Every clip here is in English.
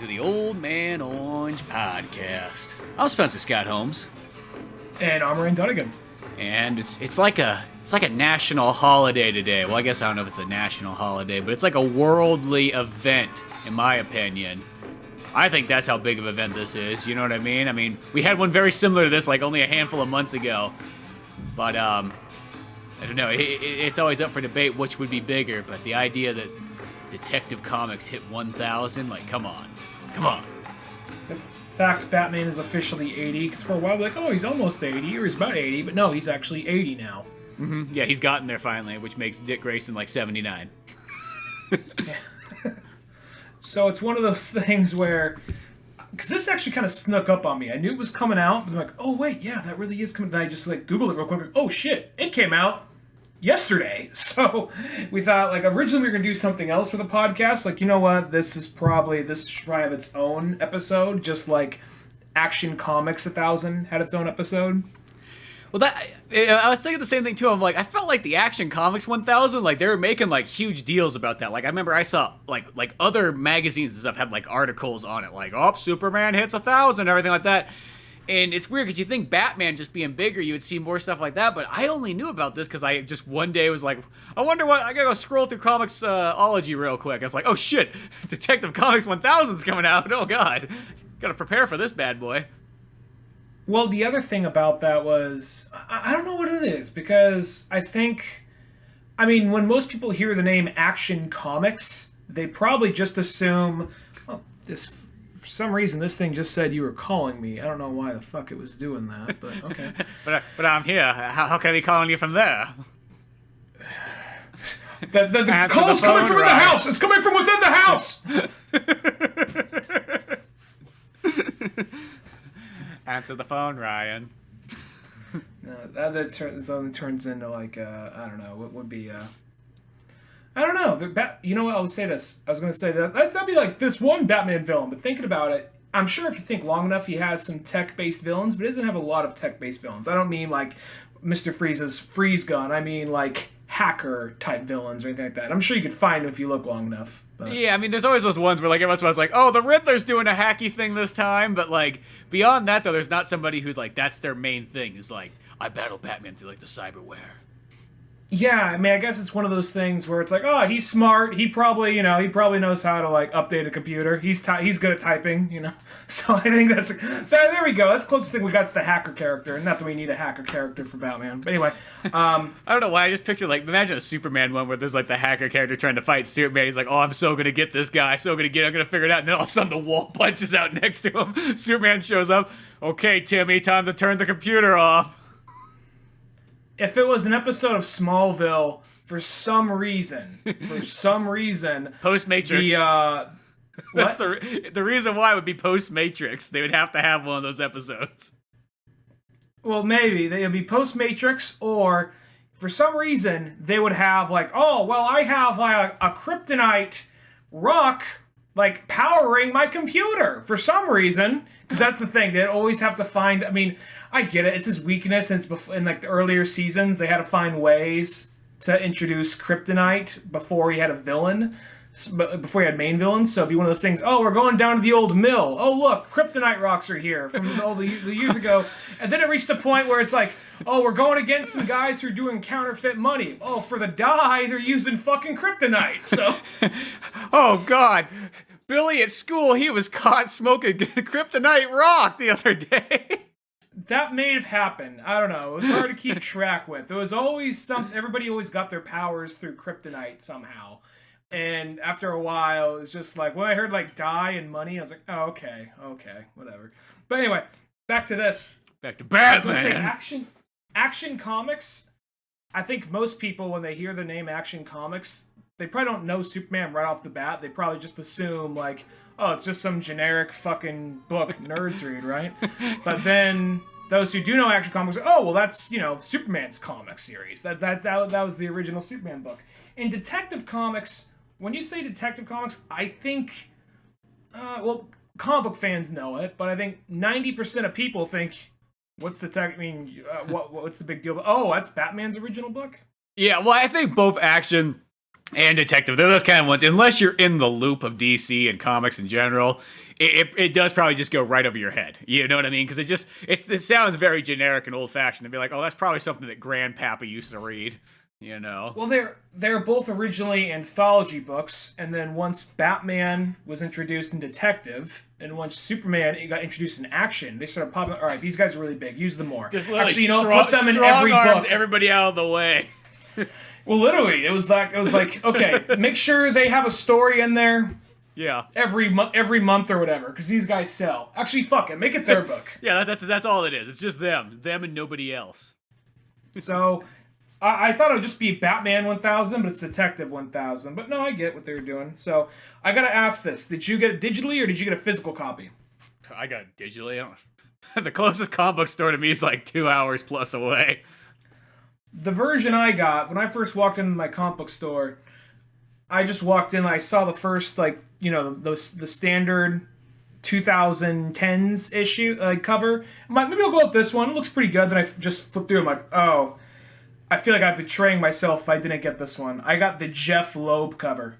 to the Old Man Orange podcast. I'm Spencer Scott Holmes, and I'm Ryan Dunigan. And it's like a national holiday today. Well, I guess I don't know if it's a national holiday, but it's like a worldly event, in my opinion. I think that's how big of an event this is. You know what I mean? I mean, we had one very similar to this like only a handful of months ago, but I don't know. It's always up for debate which would be bigger. But the idea that Detective Comics hit 1,000, like, come on. The fact Batman is officially 80, because for a while we're like, oh, he's almost 80, or he's about 80, but no, he's actually 80 now. Mm-hmm. Yeah, he's gotten there finally, which makes Dick Grayson like 79. So it's one of those things where, because this actually kind of snuck up on me. I knew it was coming out, but I'm like, oh wait, yeah, that really is coming. Then I just like Googled it real quick. Oh shit, it came out yesterday. So we thought, like, originally we were gonna do something else for the podcast. Like, you know what? This should probably have its own episode, just like Action Comics 1000 had its own episode. Well, I was thinking the same thing too. I'm like, I felt like the Action Comics 1000, like they were making like huge deals about that. Like I remember I saw like other magazines and stuff had like articles on it, like, oh, Superman hits 1,000, everything like that. And it's weird because you think Batman just being bigger, you would see more stuff like that. But I only knew about this because I just one day was like, I wonder what, I gotta go scroll through Comixology real quick. I was like, oh shit, Detective Comics 1000's coming out. Oh god, gotta prepare for this bad boy. Well, the other thing about that was, I don't know what it is, because I mean, when most people hear the name Action Comics, they probably just assume, oh, for some reason this thing just said you were calling me. I don't know why the fuck it was doing that, but okay. but I'm here. How can I be calling you from there? The call's coming from the house! It's coming from within the house! Answer the phone, Ryan. No, that only turns into like, I don't know, what would be, I don't know. You know what, I'll say this. I was going to say that'd be like this one Batman villain, but thinking about it, I'm sure if you think long enough, he has some tech-based villains, but he doesn't have a lot of tech-based villains. I don't mean like Mr. Freeze's freeze gun. I mean like hacker-type villains or anything like that. I'm sure you could find them if you look long enough. But. Yeah, I mean, there's always those ones where like everyone's like, oh, the Riddler's doing a hacky thing this time, but like beyond that though, there's not somebody who's like that's their main thing. Is like I battle Batman through like the cyberware. Yeah, I mean, I guess it's one of those things where it's like, oh, he's smart. He probably knows how to like update a computer. He's good at typing, So I think there we go. That's the closest thing we got to the hacker character. Not that we need a hacker character for Batman, but anyway. I don't know why I just picture like imagine a Superman one where there's like the hacker character trying to fight Superman. He's like, oh, I'm so gonna get this guy. I'm gonna figure it out. And then all of a sudden the wall punches out next to him. Superman shows up. Okay, Timmy, time to turn the computer off. If it was an episode of Smallville, for some reason, post-Matrix. That's what? the reason why it would be post-Matrix. They would have to have one of those episodes. Well, maybe they would be post-Matrix, or for some reason they would have like, oh, well, I have like a kryptonite rock like powering my computer for some reason, because that's the thing. They always have to find. I mean, I get it. It's his weakness. And in like the earlier seasons, they had to find ways to introduce kryptonite before he had a villain, before he had main villains. So it'd be one of those things. Oh, we're going down to the old mill. Oh, look, kryptonite rocks are here from all the years ago. And then it reached the point where it's like, oh, we're going against some guys who are doing counterfeit money. Oh, for the dye, they're using fucking kryptonite. So, oh God. Billy at school, he was caught smoking kryptonite rock the other day. That may have happened. I don't know. It was hard to keep track with. There was always everybody always got their powers through kryptonite somehow. And after a while, it was just like, when I heard like dye and money, I was like, oh, okay, whatever. But anyway, back to this. Back to Batman. Say Action Comics. I think most people, when they hear the name Action Comics, they probably don't know Superman right off the bat. They probably just assume like, oh, it's just some generic fucking book nerds read, right? But then those who do know Action Comics, oh, well, that's, Superman's comic series. That was the original Superman book. In Detective Comics, when you say Detective Comics, I think, comic book fans know it, but I think 90% of people think, what's the big deal? Oh, that's Batman's original book? Yeah, well, I think both Action And Detective. They're those kind of ones. Unless you're in the loop of DC and comics in general, it does probably just go right over your head. You know what I mean? Because it sounds very generic and old fashioned to be like, oh, that's probably something that Grandpapa used to read. You know? Well, they're both originally anthology books, and then once Batman was introduced in Detective, and once Superman got introduced in Action, they started popping. All right, these guys are really big. Use them more. Actually, put them in every book. Everybody out of the way. Well, literally, it was like okay, make sure they have a story in there. Yeah. Every month or whatever, because these guys sell. Actually, fuck it, make it their book. Yeah, that's all it is. It's just them and nobody else. So, I thought it would just be Batman 1000, but it's Detective 1000. But no, I get what they were doing. So, I gotta ask this: did you get it digitally or did you get a physical copy? I got it digitally. The closest comic book store to me is like 2 hours plus away. The version I got, when I first walked into my comic book store, I just walked in, I saw the first, the standard 2010s issue cover. I'm like, maybe I'll go with this one. It looks pretty good. Then I just flipped through. I'm like, oh, I feel like I'm betraying myself if I didn't get this one. I got the Jeff Loeb cover.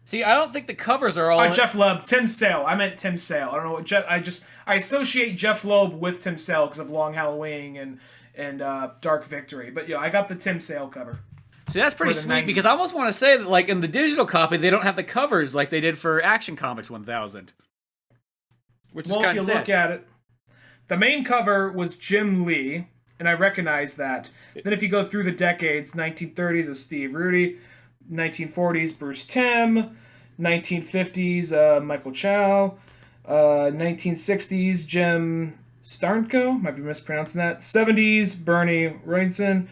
See, I don't think the covers are all... Jeff Loeb. Tim Sale. I meant Tim Sale. I don't know what Jeff... I associate Jeff Loeb with Tim Sale because of Long Halloween and Dark Victory. But yeah, I got the Tim Sale cover. See, that's pretty sweet 90s. because I almost want to say that, like, in the digital copy, they don't have the covers like they did for Action Comics 1000. Which is kind of sad. Well, if you look at it, the main cover was Jim Lee, and I recognize that. Then if you go through the decades, 1930s is Steve Rudy, 1940s Bruce Timm, 1950s Michael Chow, 1960s Jim Starnko, might be mispronouncing that, 70s Bernie Wrightson,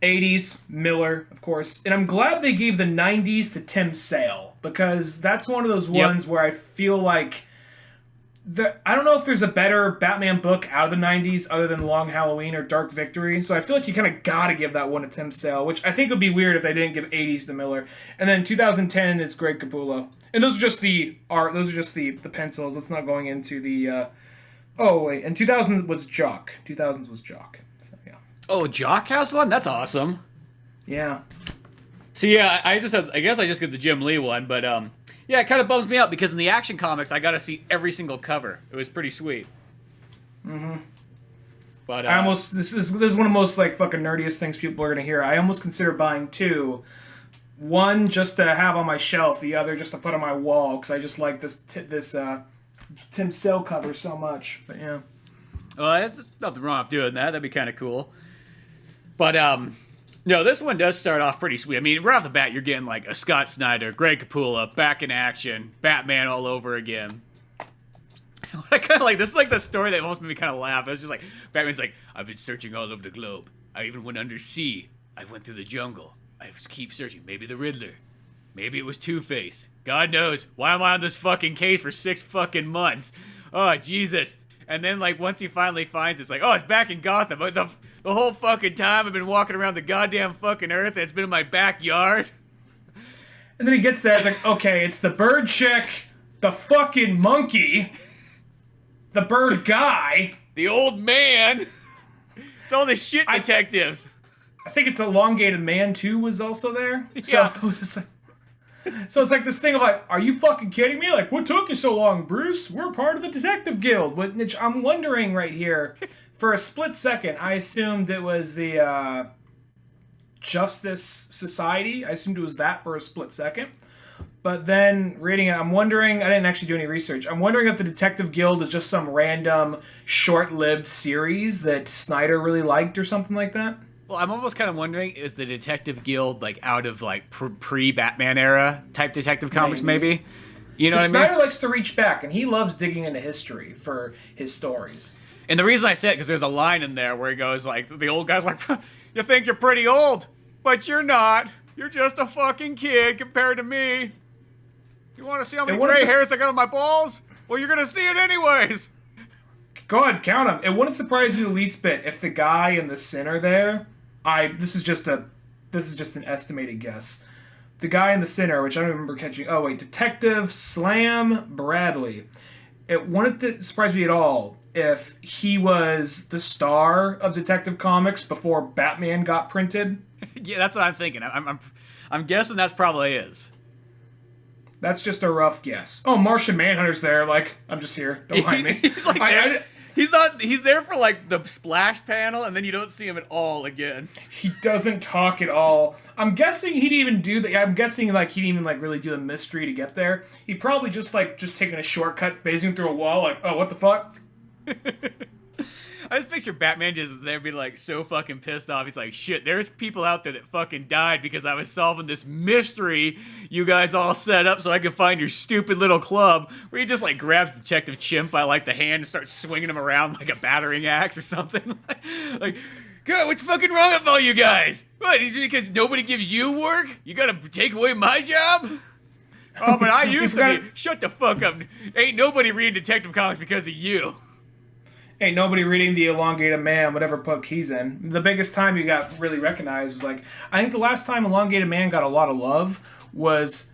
80s Miller, of course. And I'm glad they gave the 90s to Tim Sale, because that's one of those ones where I feel like I don't know if there's a better Batman book out of the 90s other than Long Halloween or Dark Victory, so I feel like you kind of gotta give that one to Tim Sale, which I think would be weird if they didn't give 80s to Miller. And then 2010 is Greg Capullo. And those are just the art, those are just the pencils. That's not going into the... Oh, wait, and 2000 was Jock. 2000s was Jock. So, yeah. Oh, Jock has one? That's awesome. Yeah. So, yeah, I guess I just get the Jim Lee one, but, yeah, it kind of bums me out because in the Action Comics, I got to see every single cover. It was pretty sweet. Mm-hmm. But I almost this is one of the most like fucking nerdiest things people are gonna hear. I almost consider buying two, one just to have on my shelf, the other just to put on my wall because I just like this Tim Sale cover so much. But yeah. Well, there's nothing wrong with doing that. That'd be kind of cool. But no, this one does start off pretty sweet. I mean, right off the bat, you're getting like a Scott Snyder, Greg Capullo, back in action, Batman all over again. I kind of like this is like the story that almost made me kind of laugh. It's just like Batman's like, I've been searching all over the globe. I even went undersea. I went through the jungle. I keep searching. Maybe the Riddler. Maybe it was Two-Face. God knows. Why am I on this fucking case for 6 fucking months? Oh, Jesus. And then, like, once he finally finds it, it's like, oh, it's back in Gotham. But the whole fucking time I've been walking around the goddamn fucking earth and it's been in my backyard. And then he gets there, it's like, okay, it's the bird chick, the fucking monkey, the bird guy. The old man. It's all the shit detectives. I think it's Elongated Man, too, was also there. Yeah. So it's like this thing of like, are you fucking kidding me? Like, what took you so long, Bruce? We're part of the Detective Guild. Which I'm wondering right here, for a split second, I assumed it was the Justice Society. I assumed it was that for a split second. But then reading it, I'm wondering, I didn't actually do any research. I'm wondering if the Detective Guild is just some random short-lived series that Snyder really liked or something like that. Well, I'm almost kind of wondering, is the Detective Guild, like, out of, like, pre-Batman era type Detective Comics, maybe? You know what I mean? Snyder likes to reach back, and he loves digging into history for his stories. And the reason I say it, because there's a line in there where he goes, like, the old guy's like, you think you're pretty old, but you're not. You're just a fucking kid compared to me. You want to see how many gray hairs I got on my balls? Well, you're going to see it anyways. Go ahead, count them. It wouldn't surprise me the least bit if the guy in the center there... This is just an estimated guess. The guy in the center, which I don't remember catching. Oh wait, Detective Slam Bradley. It wouldn't surprise me at all if he was the star of Detective Comics before Batman got printed. Yeah, that's what I'm thinking. I'm guessing that's probably is. That's just a rough guess. Oh, Martian Manhunter's there. Like, I'm just here. Don't mind me. He's like there. He's not. He's there for like the splash panel, and then you don't see him at all again. He doesn't talk at all. I'm guessing he didn't even do the. I'm guessing like he didn't even like really do the mystery to get there. He probably just taking a shortcut, phasing through a wall. Like, oh, what the fuck? I just picture Batman just there being like so fucking pissed off. He's like, shit, there's people out there that fucking died because I was solving this mystery you guys all set up so I could find your stupid little club. Where he just like grabs Detective Chimp by like the hand and starts swinging him around like a battering axe or something. Like, God, what's fucking wrong with all you guys? What, because nobody gives you work? You gotta take away my job? Oh, but I used to be. Shut the fuck up. Ain't nobody reading Detective Comics because of you. Ain't nobody reading The Elongated Man, whatever book he's in. The biggest time he got really recognized was like, I think the last time Elongated Man got a lot of love was,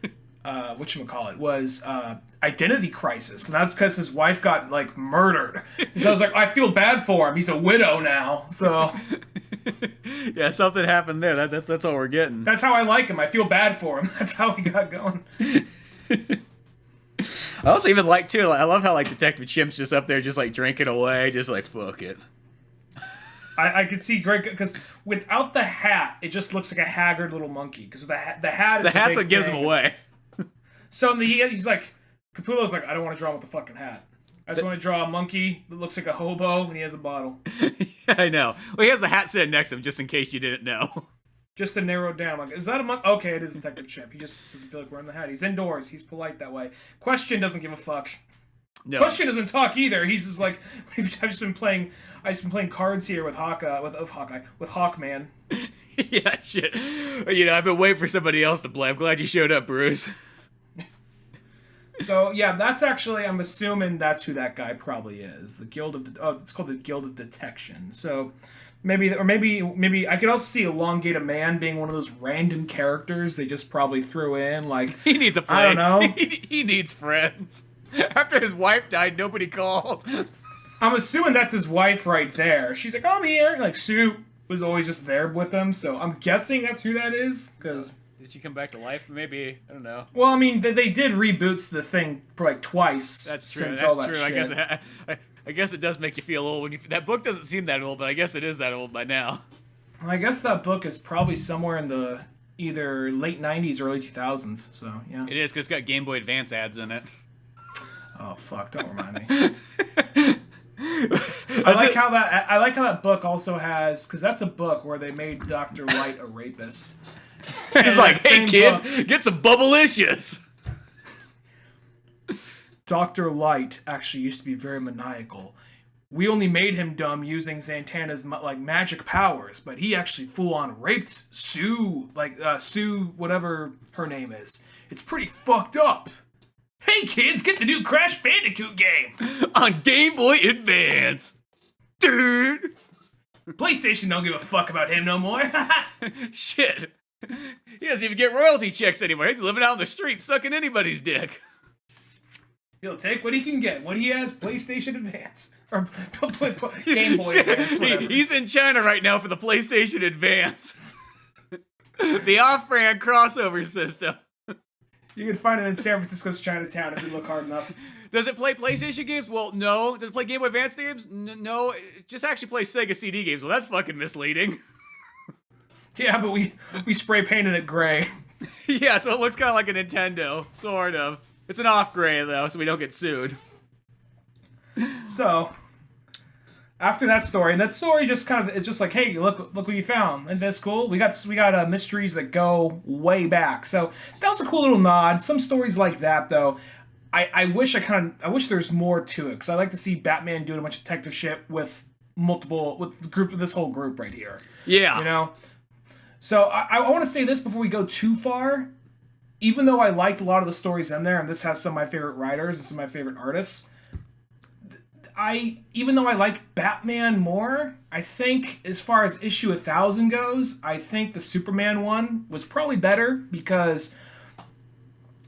Identity Crisis. And that's because his wife got, like, murdered. So I was like, I feel bad for him. He's a widow now, so... Yeah, something happened there. That's all we're getting. That's how I like him. I feel bad for him. That's how he got going. I also even like, too, I love how, like, Detective Chimp's just up there just, like, drinking away, just like, fuck it. I could see Greg, because without the hat, it just looks like a haggard little monkey. Because the hat is the hat's what gives him away. So in the end, he's like, Capullo's like, I don't want to draw him with the fucking hat. I just want to draw a monkey that looks like a hobo and he has a bottle. Yeah, I know. Well, he has the hat sitting next to him, just in case you didn't know. Just to narrow it down, like, is that a monkey? Okay, it is Detective Chimp. He just doesn't feel like wearing the hat. He's indoors. He's polite that way. Question doesn't give a fuck. No. Question doesn't talk either. He's just like, I've just been playing cards here with Hawkman. Yeah, shit. You know, I've been waiting for somebody else to play. I'm glad you showed up, Bruce. So yeah, that's actually, I'm assuming that's who that guy probably is. The Guild of, it's called the Guild of Detection. So maybe I could also see Elongated Man being one of those random characters they just probably threw in. Like, he needs a place. I don't know. He needs friends. After his wife died, nobody called. I'm assuming that's his wife right there. She's like, I'm here. Like, Sue was always just there with him, so I'm guessing that's who that is. Because did she come back to life? Maybe, I don't know. Well, I mean, they did reboots the thing for like twice. That's true. Since That's all that true. Shit. I guess it does make you feel old when you. That book doesn't seem that old, but I guess it is that old by now. Well, I guess that book is probably somewhere in the either late '90s or early 2000s. So yeah, it is because it's got Game Boy Advance ads in it. Oh fuck! Don't remind me. I like how that book also has, because that's a book where they made Dr. Light a rapist. It's like, hey kids, get some Bubblicious. Dr. Light actually used to be very maniacal. We only made him dumb using Zatanna's like magic powers, but he actually full on raped Sue, Sue, whatever her name is. It's pretty fucked up. Hey kids, get the new Crash Bandicoot game on Game Boy Advance, dude. PlayStation don't give a fuck about him no more. Shit, he doesn't even get royalty checks anymore. He's living out in the street, sucking anybody's dick. He'll take what he can get. What he has, PlayStation Advance or Game Boy Advance. Whatever. He's in China right now for the PlayStation Advance, the off-brand crossover system. You can find it in San Francisco's Chinatown if you look hard enough. Does it play PlayStation games? Well, no. Does it play Game Boy Advance games? No. It just actually plays Sega CD games. Well, that's fucking misleading. Yeah, but we spray painted it gray. Yeah, so it looks kind of like a Nintendo, sort of. It's an off-gray, though, so we don't get sued. So, after that story, and that story just kind of, it's just like, hey, look what you found. And that's cool. We got mysteries that go way back. So that was a cool little nod. Some stories like that, though, I wish there's more to it, because I like to see Batman doing a bunch of detective shit with this whole group right here. Yeah. You know? So I want to say this before we go too far. Even though I liked a lot of the stories in there, and this has some of my favorite writers and some of my favorite artists, even though I like Batman more, I think as far as issue 1000 goes, I think the Superman one was probably better, because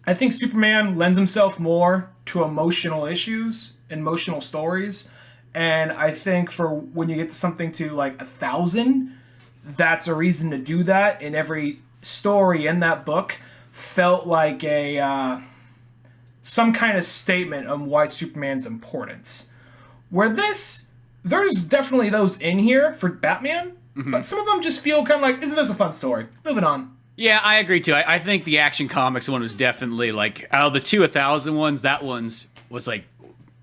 I think Superman lends himself more to emotional issues, emotional stories, And I think for when you get to something to like 1,000, that's a reason to do that. And every story in that book felt like a some kind of statement on why Superman's importance. Where there's definitely those in here for Batman, but some of them just feel kind of like, isn't this a fun story? Moving on. Yeah, I agree too. I think the Action Comics one was definitely like, out of the 1,000 ones, that one's was like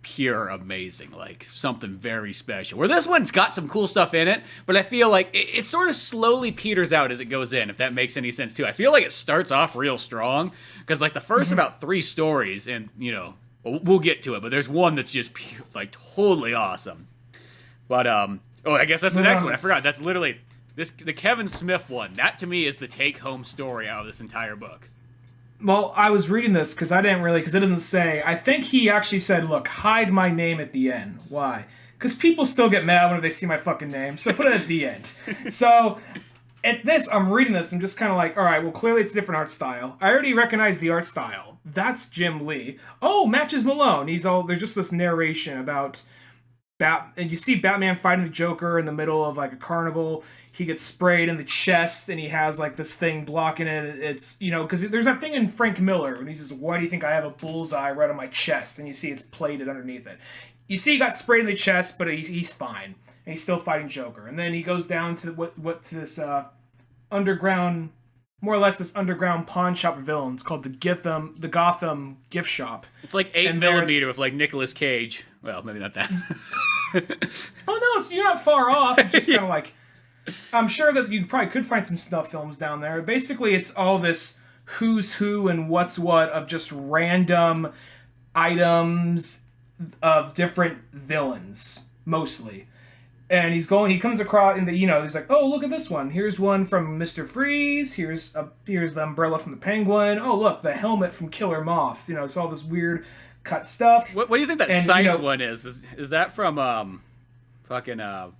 pure amazing, like something very special. Where this one's got some cool stuff in it, but I feel like it sort of slowly peters out as it goes in, if that makes any sense too. I feel like it starts off real strong, because like the first about 3 stories, and you know, we'll get to it, but there's one that's just like totally awesome. But oh, I guess that's the next one. I forgot. That's literally the Kevin Smith one. That to me is the take-home story out of this entire book. Well, I was reading this because I didn't really, because it doesn't say. I think he actually said, look, hide my name at the end. Why? Because people still get mad whenever they see my fucking name, so put it at the end. So, at this, I'm reading this, I'm just kind of like, all right, well, clearly it's a different art style. I already recognize the art style. That's Jim Lee. Oh, matches Malone. There's just this narration about and you see Batman fighting the Joker in the middle of like a carnival. He gets sprayed in the chest, and he has like this thing blocking it. It's, you know, because there's that thing in Frank Miller, and he says, why do you think I have a bullseye right on my chest? And you see it's plated underneath it. You see he got sprayed in the chest, but he's fine. And he's still fighting Joker. And then he goes down to to this underground, more or less this underground pawn shop of villains called the Gotham Gift Shop. It's like 8mm with like Nicolas Cage. Well, maybe not that. Oh no, you're not far off. It's just kind of like, I'm sure that you probably could find some snuff films down there. Basically, it's all this who's who and what's what of just random items of different villains, mostly. And he comes across in the, you know, he's like, oh, look at this one. Here's one from Mr. Freeze. Here's the umbrella from the Penguin. Oh, look, the helmet from Killer Moth. You know, it's all this weird cut stuff. What do you think that Scythe one is? Is that from fucking drawing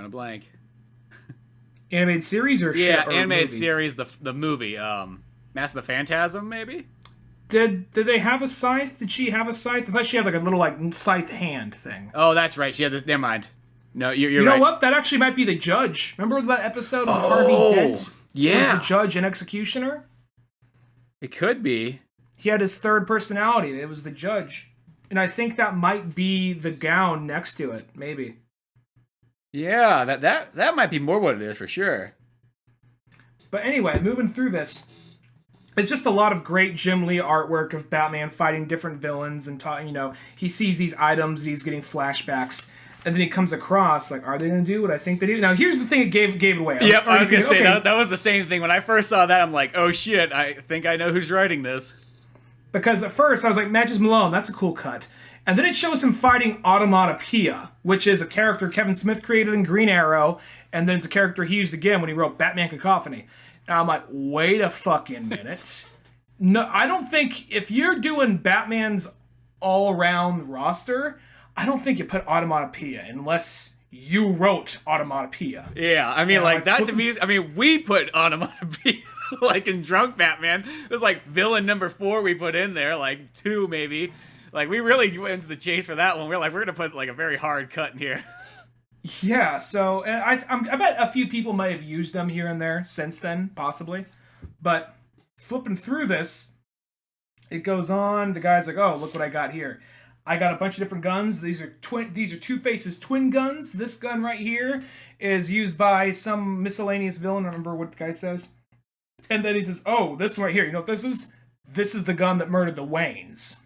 a blank. Animated series or yeah, shit, or animated movie? Series, the movie, Mask of the Phantasm, maybe. Did they have a scythe? Did she have a scythe? I thought she had like a little like scythe hand thing. Oh, that's right. She had this. Never mind. No, you're you know right. what? That actually might be the judge. Remember that episode of Harvey Dent? Yeah. Was the judge and executioner? It could be. He had his third personality. It was the judge. And I think that might be the gown next to it. Maybe. Yeah, that might be more what it is for sure. But anyway, moving through this, it's just a lot of great Jim Lee artwork of Batman fighting different villains and you know, he sees these items, he's getting flashbacks, and then he comes across like, are they going to do what I think they do? Now here's the thing that gave it away. I was going to say that was the same thing when I first saw that. I'm like, oh shit, I think I know who's writing this. Because at first I was like, Matches Malone, that's a cool cut. And then it shows him fighting Automatopoeia, which is a character Kevin Smith created in Green Arrow, and then it's a character he used again when he wrote Batman Cacophony. And I'm like, wait a fucking minute. No, I don't think, if you're doing Batman's all-around roster, I don't think you put Automatopoeia unless you wrote Automatopoeia. Yeah, I mean, like that to me is, I mean, we put Automatopoeia, like in Drunk Batman. It was like villain number 4 we put in there, like 2 maybe. Like, we really went into the chase for that one. We're like, we're going to put, like, a very hard cut in here. Yeah, so and I bet a few people might have used them here and there since then, possibly. But flipping through this, it goes on. The guy's like, oh, look what I got here. I got a bunch of different guns. These are Two-Face's twin guns. This gun right here is used by some miscellaneous villain. I don't remember what the guy says. And then he says, oh, this one right here. You know what this is? This is the gun that murdered the Waynes.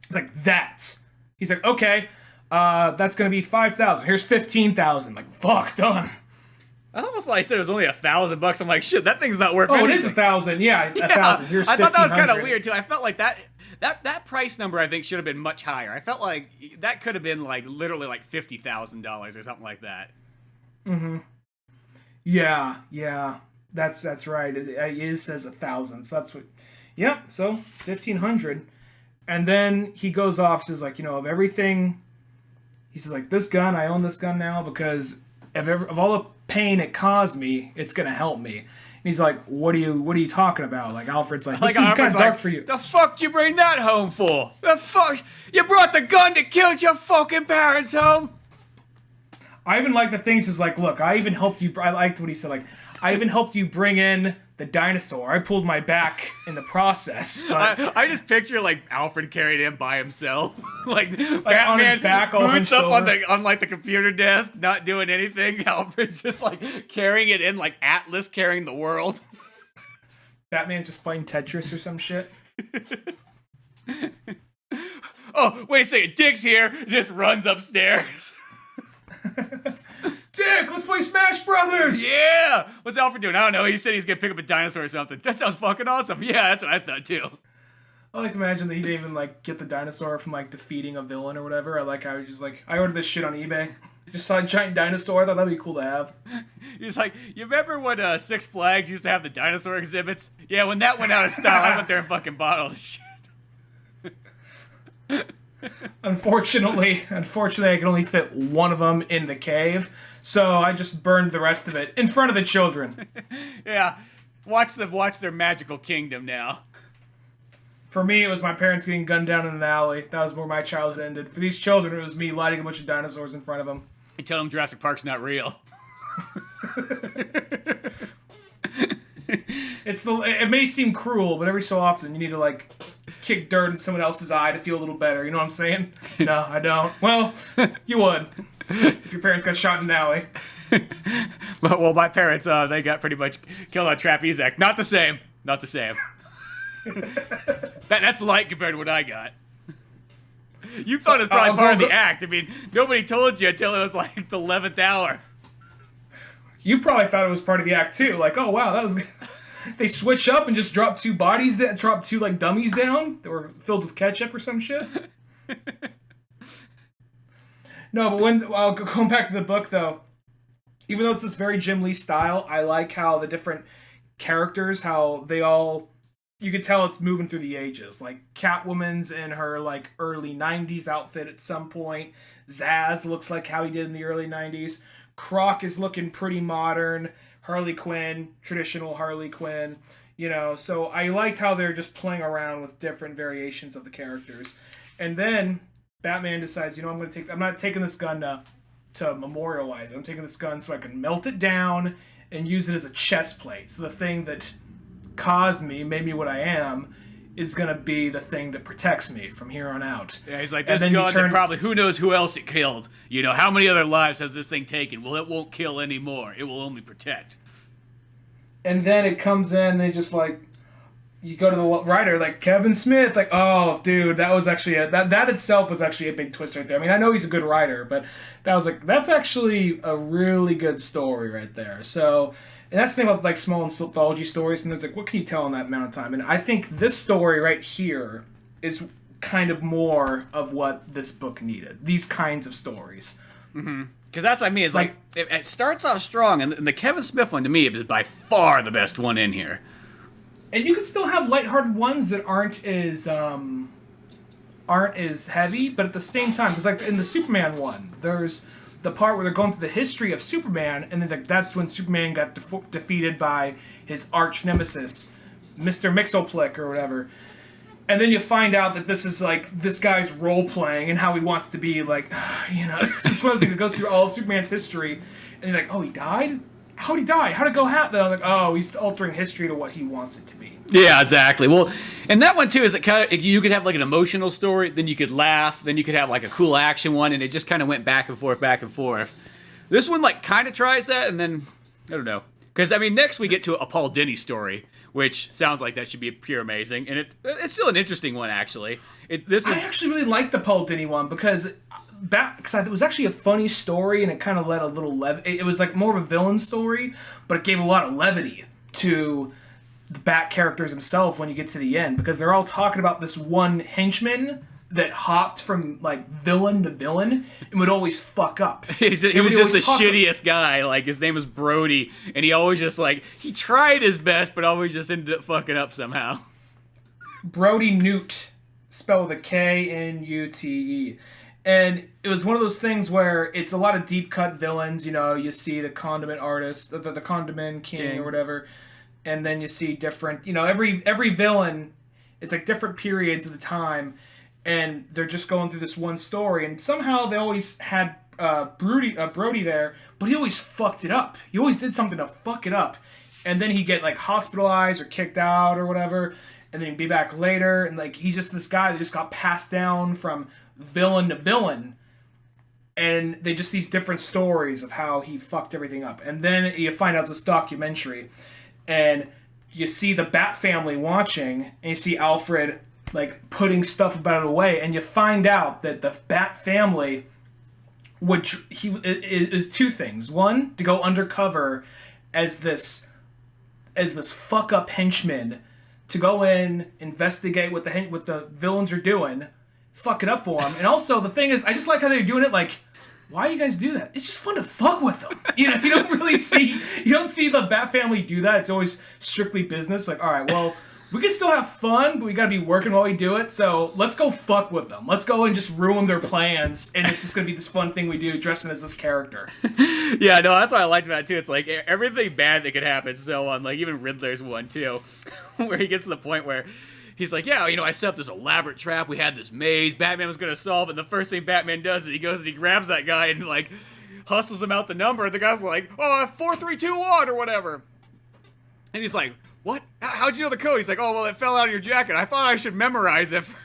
He's like, that's. He's like, okay, that's going to be 5,000. Here's 15,000. Like, fuck, done. I almost like said it was only $1,000. I'm like, shit, that thing's not worth anything. anything. It is 1,000. Yeah, 1,000. Here's 1,500. I thought that was kind of weird, too. I felt like that price number, I think, should have been much higher. I felt like that could have been, like, literally, like, $50,000 or something like that. Mm-hmm. Yeah. That's right. It says 1,000. So that's what... Yeah, so 1,500. And then he goes off, says, like, you know, of everything... He says, like, this gun, I own this gun now because of all the pain it caused me, it's going to help me. he's like, what are you talking about? Like Alfred's like, this Like, is kind Alfred's of dark like, for you. The fuck did you bring that home for? The fuck? You brought the gun that killed your fucking parents home? I even like the things is like, look, I even helped you. I liked what he said. Like, I even helped you bring in the dinosaur. I pulled my back in the process. But I just picture like Alfred carried him by himself, like on Batman his back, over his boots up on shoulder. on like the computer desk, not doing anything. Alfred's just like carrying it in, like Atlas carrying the world. Batman's just playing Tetris or some shit. Oh, wait a second, Dick's here. Just runs upstairs. Dick, let's play Smash Brothers! Yeah! What's Alfred doing? I don't know. He said he's gonna pick up a dinosaur or something. That sounds fucking awesome. Yeah, that's what I thought too. I like to imagine that he didn't even like get the dinosaur from like defeating a villain or whatever. I like how he just like, I ordered this shit on eBay. Just saw a giant dinosaur. I thought that'd be cool to have. He's like, you remember when Six Flags used to have the dinosaur exhibits? Yeah, when that went out of style, I went there and fucking bought all this shit. Unfortunately, I can only fit one of them in the cave, so I just burned the rest of it in front of the children. Yeah, watch their magical kingdom now. For me, it was my parents getting gunned down in an alley. That was where my childhood ended. For these children, it was me lighting a bunch of dinosaurs in front of them. You tell them Jurassic Park's not real. It may seem cruel, but every so often you need to like kick dirt in someone else's eye to feel a little better. You know what I'm saying? No, I don't. Well, you would if your parents got shot in an alley. Well, my parents, they got pretty much killed on Trapeze Act. Not the same. Not the same. That's light compared to what I got. You thought it was probably part of the act. I mean, nobody told you until it was like the 11th hour. You probably thought it was part of the act too. Like, oh wow, that was. They switch up and just drop two like dummies down that were filled with ketchup or some shit. No, but going back to the book though, even though it's this very Jim Lee style, I like how the different characters, how they all, you could tell it's moving through the ages. Like Catwoman's in her like early 90s outfit at some point. Zaz looks like how he did in the early 90s. Croc is looking pretty modern. Harley Quinn, traditional Harley Quinn, you know, so I liked how they're just playing around with different variations of the characters. And then Batman decides, you know, I'm not taking this gun to memorialize it. I'm taking this gun so I can melt it down and use it as a chest plate. So the thing that made me what I am, is going to be the thing that protects me from here on out. Yeah, he's like, this gun that probably, who knows who else it killed. You know, how many other lives has this thing taken? Well, it won't kill anymore. It will only protect. And then it comes in, they just like, you go to the writer, like Kevin Smith, like, oh, dude, that was actually, that itself was actually a big twist right there. I mean, I know he's a good writer, but that was like, that's actually a really good story right there. So, and that's the thing about like small anthology stories, and it's like, what can you tell in that amount of time? And I think this story right here is kind of more of what this book needed. These kinds of stories. Mm-hmm. Because that's what I mean. It's like it starts off strong, and the Kevin Smith one to me is by far the best one in here. And you can still have lighthearted ones that aren't as heavy, but at the same time, because like in the Superman one, there's the part where they're going through the history of Superman, and then that's when Superman got defeated by his arch nemesis, Mr. Mxyzptlk or whatever. And then you find out that this is like this guy's role playing and how he wants to be like, you know, it's one of those things that goes through all of Superman's history, and you're like, oh, he died? How'd he die? How'd it go happen? I'm like, oh, he's altering history to what he wants it to be. Yeah, exactly. Well, and that one too is that kind of, you could have like an emotional story, then you could laugh, then you could have like a cool action one, and it just kind of went back and forth, back and forth. This one like kind of tries that, and then I don't know, because I mean next we get to a Paul Dini story, which sounds like that should be pure amazing, and it's still an interesting one actually. I actually really liked the Paul Dini one because it was actually a funny story, and it kind of let a little it was like more of a villain story, but it gave a lot of levity to the Bat characters himself when you get to the end, because they're all talking about this one henchman that hopped from like villain to villain and would always fuck up. He was just the shittiest guy. Like his name was Brody, and he always just like he tried his best, but always just ended up fucking up somehow. Brody Nute, spelled with a Knute. And it was one of those things where it's a lot of deep cut villains. You know, you see the condiment artist, the condiment king or whatever. and then you see different, every villain, it's like different periods of the time, and they're just going through this one story, and somehow they always had Brody there, but he always fucked it up. He always did something to fuck it up, and then he'd get like hospitalized or kicked out or whatever, and then he'd be back later, and like he's just this guy that just got passed down from villain to villain, and they just these different stories of how he fucked everything up, and then you find out it's this documentary, and you see the Bat family watching, and you see Alfred like putting stuff about it away, and you find out that the Bat family, which is two things: one, to go undercover as this fuck up henchman, to go in, investigate what the villains are doing, fuck it up for them. And also, the thing is, I just like how they're doing it. Like, why do you guys do that? It's just fun to fuck with them. You don't see the Bat family do that. It's always strictly business. Like, all right, well, we can still have fun, but we gotta be working while we do it. So let's go fuck with them. Let's go and just ruin their plans, and it's just gonna be this fun thing we do, dressing as this character. Yeah, no, that's what I liked about it too. It's like everything bad that could happen. So like even Riddler's one too, where he gets to the point where he's like, yeah, I set up this elaborate trap. We had this maze. Batman was gonna solve it. And the first thing Batman does is he goes and he grabs that guy and like hustles him out the number. And the guy's like, oh, 4321 or whatever. And he's like, what? How'd you know the code? He's like, oh, well, it fell out of your jacket. I thought I should memorize it for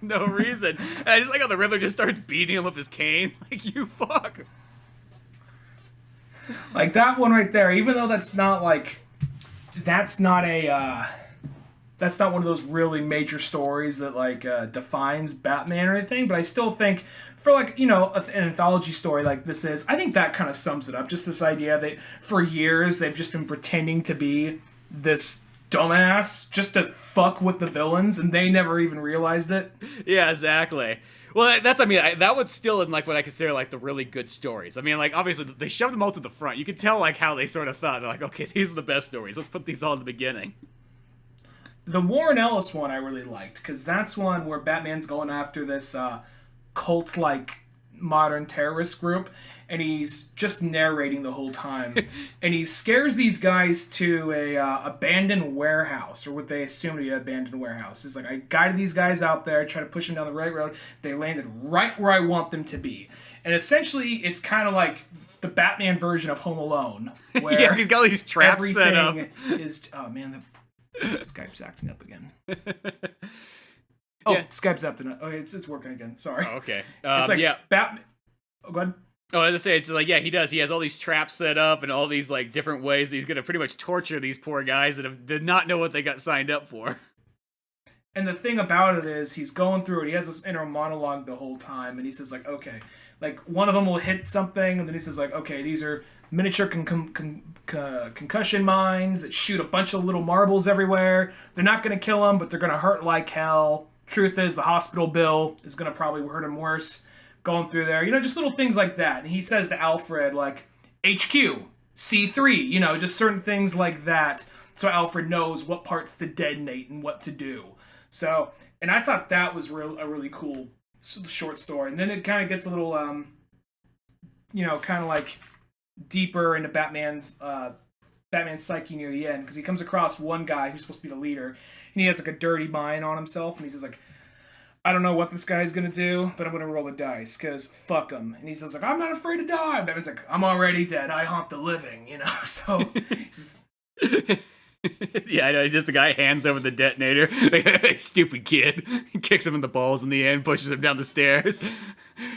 no reason. And I just like how the Riddler just starts beating him with his cane. Like, you fuck. Like, that one right there, even though that's not one of those really major stories that, like, defines Batman or anything, but I still think for, like, an anthology story like this is, I think that kind of sums it up. Just this idea that for years they've just been pretending to be this dumbass just to fuck with the villains, and they never even realized it. Yeah, exactly. Well, that was still in like what I consider like the really good stories. I mean, like obviously they shoved them all to the front. You could tell like how they sort of thought. They're like, okay, these are the best stories. Let's put these all in the beginning. The Warren Ellis one I really liked, because that's one where Batman's going after this cult-like modern terrorist group, and he's just narrating the whole time. And he scares these guys to a abandoned warehouse, or what they assume to be an abandoned warehouse. He's like, I guided these guys out there, tried to push them down the right road. They landed right where I want them to be. And essentially, it's kind of like the Batman version of Home Alone, where yeah, he's got these traps set up. Is oh man, Skype's acting up again. Oh, yeah. Skype's acting up. Oh, it's working again. Sorry. Oh, okay. It's like yeah. Batman. Oh, go ahead. Oh, as I say, it's like, yeah, he does. He has all these traps set up and all these, like, different ways that he's going to pretty much torture these poor guys that did not know what they got signed up for. And the thing about it is, he's going through it. He has this inner monologue the whole time, and he says, like, okay, like, one of them will hit something, and then he says, like, okay, these are miniature concussion mines that shoot a bunch of little marbles everywhere. They're not going to kill him, but they're going to hurt like hell. Truth is, the hospital bill is going to probably hurt him worse. Going through there, just little things like that. And he says to Alfred, like, HQ, C3, just certain things like that. So Alfred knows what parts to detonate and what to do. So, and I thought that was a really cool short story. And then it kind of gets a little, kind of like deeper into Batman's psyche near the end. Because he comes across one guy who's supposed to be the leader. And he has like a dirty mind on himself. And he says like, I don't know what this guy's gonna do, but I'm gonna roll the dice, because fuck him. And he says, like, I'm not afraid to die. Batman's like, I'm already dead. I haunt the living, So, he's yeah, I know. He's just the guy hands over the detonator. Stupid kid. He kicks him in the balls in the end, pushes him down the stairs.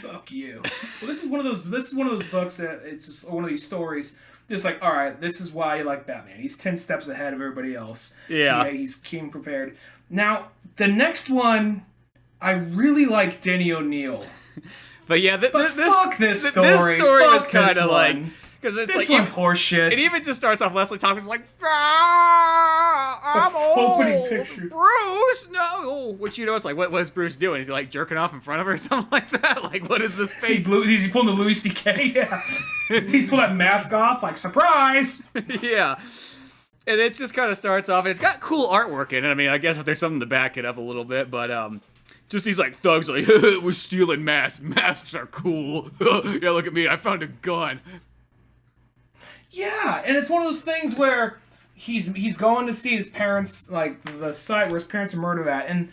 Fuck you. Well, this is one of those books that it's just one of these stories. Just like, all right, this is why you like Batman. He's 10 steps ahead of everybody else. Yeah. He's keen prepared. Now, the next one, I really like Denny O'Neil. But yeah, fuck this story. This story was kind of like, because it's this like one's horseshit. It even just starts off Leslie Thompson's like, I'm old, picture. Bruce. No, which it's like, what is Bruce doing? Is he like jerking off in front of her or something like that? Like, what is this face? Is he pulling the Louis C.K.? Yeah, he pulled that mask off, like surprise. Yeah. And it just kind of starts off, and it's got cool artwork in it. I mean, I guess if there's something to back it up a little bit, but just these like thugs like, we're stealing masks. Masks are cool. Yeah, look at me. I found a gun. Yeah, and it's one of those things where he's going to see his parents, like the site where his parents are murdered at, and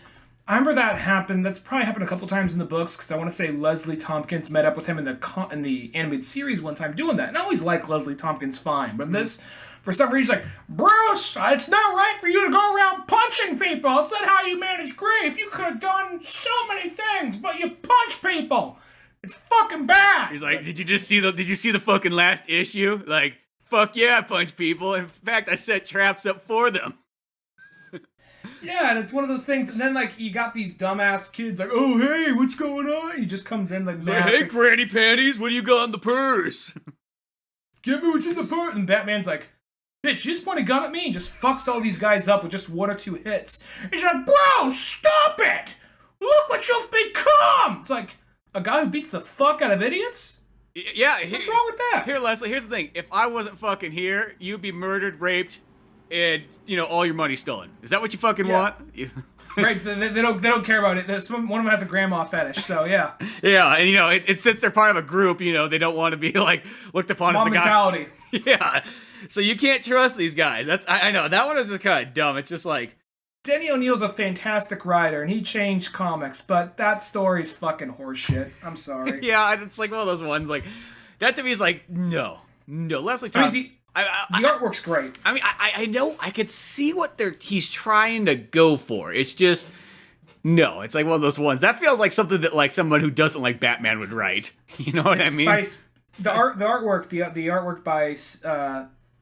I remember that happened. That's probably happened a couple times in the books because I want to say Leslie Tompkins met up with him in the animated series one time doing that. And I always like Leslie Tompkins fine, but this, for some reason, he's like, Bruce, it's not right for you to go around punching people. It's not how you manage grief. You could have done so many things, but you punch people. It's fucking bad. He's like, did you see the fucking last issue? Like, fuck yeah, I punch people. In fact, I set traps up for them. Yeah, and it's one of those things. And then, like, you got these dumbass kids like, oh, hey, what's going on? He just comes in like, hey, granny panties, what do you got in the purse? Give me what's in the purse. And Batman's like, bitch, you just point a gun at me and just fucks all these guys up with just 1 or 2 hits. He's like, bro, stop it! Look what you've become! It's like, a guy who beats the fuck out of idiots? Yeah. What's wrong with that? Here, Leslie, here's the thing. If I wasn't fucking here, you'd be murdered, raped, and, all your money stolen. Is that what you fucking want? Right, they don't care about it. One of them has a grandma fetish, so yeah. Yeah, and it since they're part of a group, they don't want to be like looked upon as the mentality. Guy. Yeah, so you can't trust these guys. I know that one is just kind of dumb. It's just like Denny O'Neil's a fantastic writer, and he changed comics, but that story's fucking horseshit. I'm sorry. Yeah, it's like one of those ones like that to me is like no, Leslie. The artwork's great. I mean, I know I could see what he's trying to go for. It's just no. It's like one of those ones that feels like something that like someone who doesn't like Batman would write. You know what I mean? The artwork by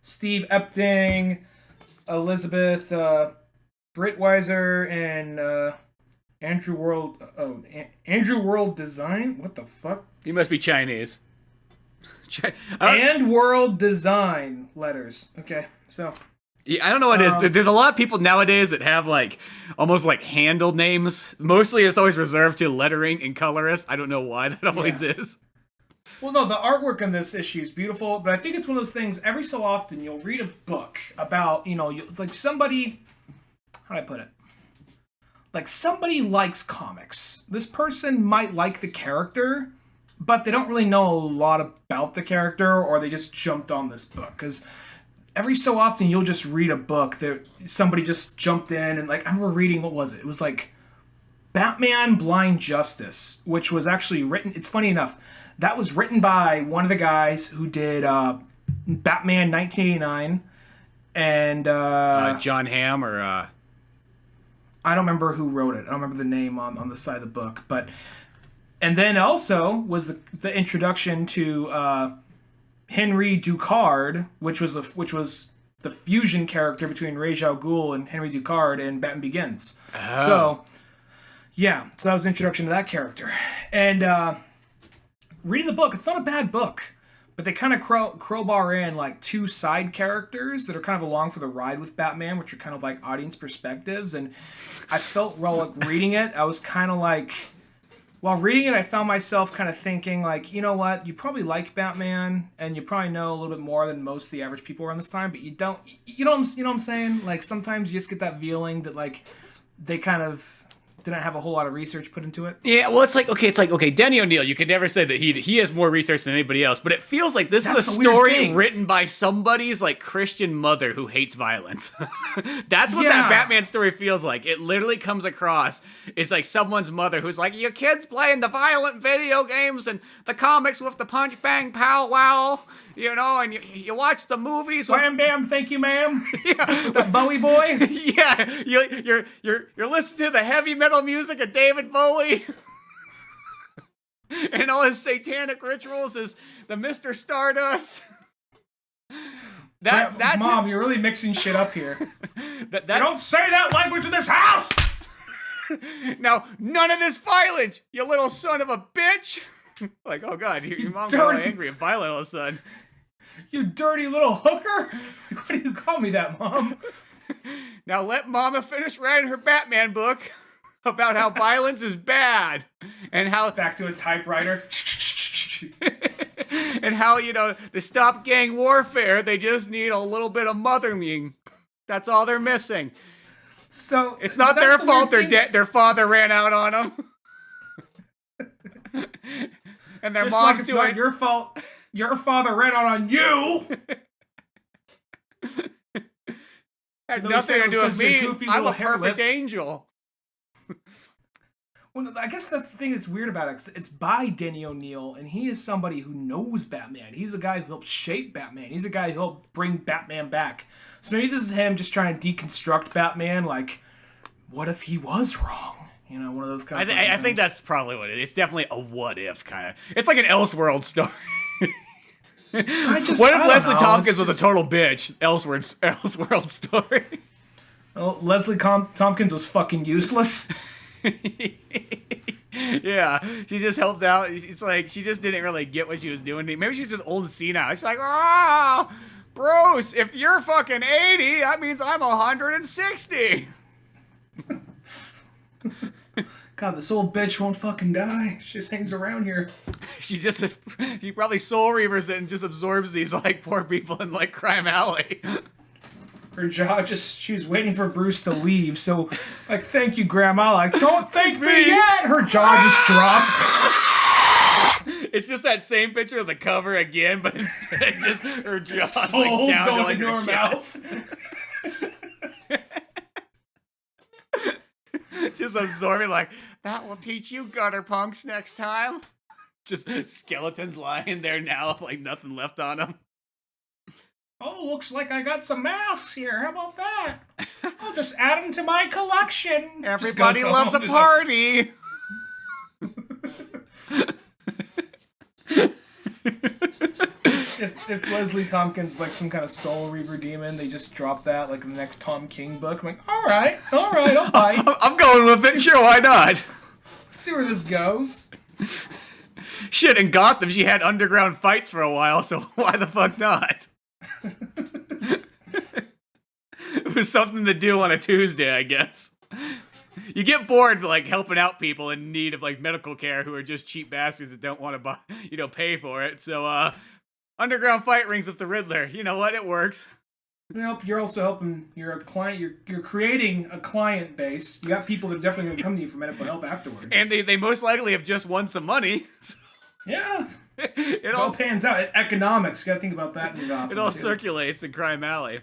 Steve Epting, Elizabeth Britweiser, and Andrew World Design. What the fuck? He must be Chinese. And World Design letters. Okay, so. Yeah, I don't know what it is. There's a lot of people nowadays that have like almost like handle names. Mostly it's always reserved to lettering and colorists. I don't know why that always is. Well, no, the artwork in this issue is beautiful, but I think it's one of those things, every so often you'll read a book about, it's like somebody, how do I put it? Like somebody likes comics. This person might like the character, but they don't really know a lot about the character, or they just jumped on this book. Because every so often you'll just read a book that somebody just jumped in, and like, I remember reading, what was it? It was like Batman Blind Justice, which was actually written, it's funny enough, that was written by one of the guys who did Batman 1989, and John Hamm, or I don't remember who wrote it. I don't remember the name on the side of the book, but and then also was the introduction to Henry Ducard, which was the fusion character between Ra's al Ghul and Henry Ducard in Batman Begins. Oh. So that was the introduction to that character. And reading the book, it's not a bad book, but they kind of crowbar in like 2 side characters that are kind of along for the ride with Batman, which are kind of like audience perspectives. And I felt while reading it, I was kind of like, while reading it, I found myself kind of thinking like, you know what, you probably like Batman, and you probably know a little bit more than most of the average people around this time, but you don't, you know what I'm saying? Like sometimes you just get that feeling that like they kind of didn't have a whole lot of research put into it. Yeah, well, it's like, Denny O'Neil, you could never say that he has more research than anybody else, but it feels like this is a story written by somebody's, like, Christian mother who hates violence. That's what that Batman story feels like. It literally comes across, it's like someone's mother who's like, your kid's playing the violent video games and the comics with the punch, bang, pow, wow, and you watch the movies. Wham, bam, thank you, ma'am. Yeah. The Bowie boy. Yeah, you're listening to the heavy metal music of David Bowie. And all his satanic rituals is the Mr. Stardust. That's Mom, you're really mixing shit up here. You don't say that language in this house! Now, none of this violence, you little son of a bitch! Like, oh god, your mom's really angry and violent all of a sudden. You dirty little hooker! Why do you call me that, Mom? Now let Mama finish writing her Batman book about how violence is bad. And how... Back to a typewriter. And how, to stop gang warfare, they just need a little bit of mothering. That's all they're missing. So... It's not their fault their father ran out on them. And their just mom's like it's not your fault. Your father ran out on you. Had Though he nothing said to it do was with 'cause of your me. goofy I'm little a hair perfect lip. angel. Well, I guess that's the thing that's weird about it. It's by Denny O'Neil, and he is somebody who knows Batman. He's a guy who helped shape Batman. He's a guy who helped bring Batman back. So maybe this is him just trying to deconstruct Batman. Like, what if he was wrong? You know, one of those kind of I think things. that's probably what it is. It's definitely a what if kind of. It's like an Elseworld story. What if Leslie Tompkins was a total bitch? Elseworld story. Well, Leslie Tompkins was fucking useless. Yeah, she just helped out. It's like she just didn't really get what she was doing. Maybe she's just old and senile. She's like, oh, Bruce, if you're fucking 80, that means I'm 160. God, this old bitch won't fucking die. She just hangs around here. She probably soul reavers it and just absorbs these like poor people in like Crime Alley. Her jaw she was waiting for Bruce to leave. So, like, thank you, Grandma. Like, don't thank me yet. Her jaw just drops. It's just that same picture of the cover again, but instead just her jaw's Soul's like down going to like into her mouth. Just absorbing like, that will teach you gutter punks next time. Just skeletons lying there now with like nothing left on them. Oh, looks like I got some masks here. How about that? I'll just add them to my collection. Everybody loves a party. If Leslie Tompkins is like some kind of soul reaver demon, they just drop that like in the next Tom King book. I'm like, all right, I'll bite. I'm going with it. Sure, why not? See where this goes. Shit, in Gotham, she had underground fights for a while, so why the fuck not? It was something to do on a Tuesday, I guess. You get bored like helping out people in need of like medical care who are just cheap bastards that don't want to buy, pay for it. So, underground fight rings with the Riddler. You know what? It works. You're also helping. You're a client. You're creating a client base. You got people that are definitely going to come to you for medical help afterwards. And they most likely have just won some money. So yeah. It all pans out. It's economics. You got to think about that in Gotham. It all circulates in Crime Alley.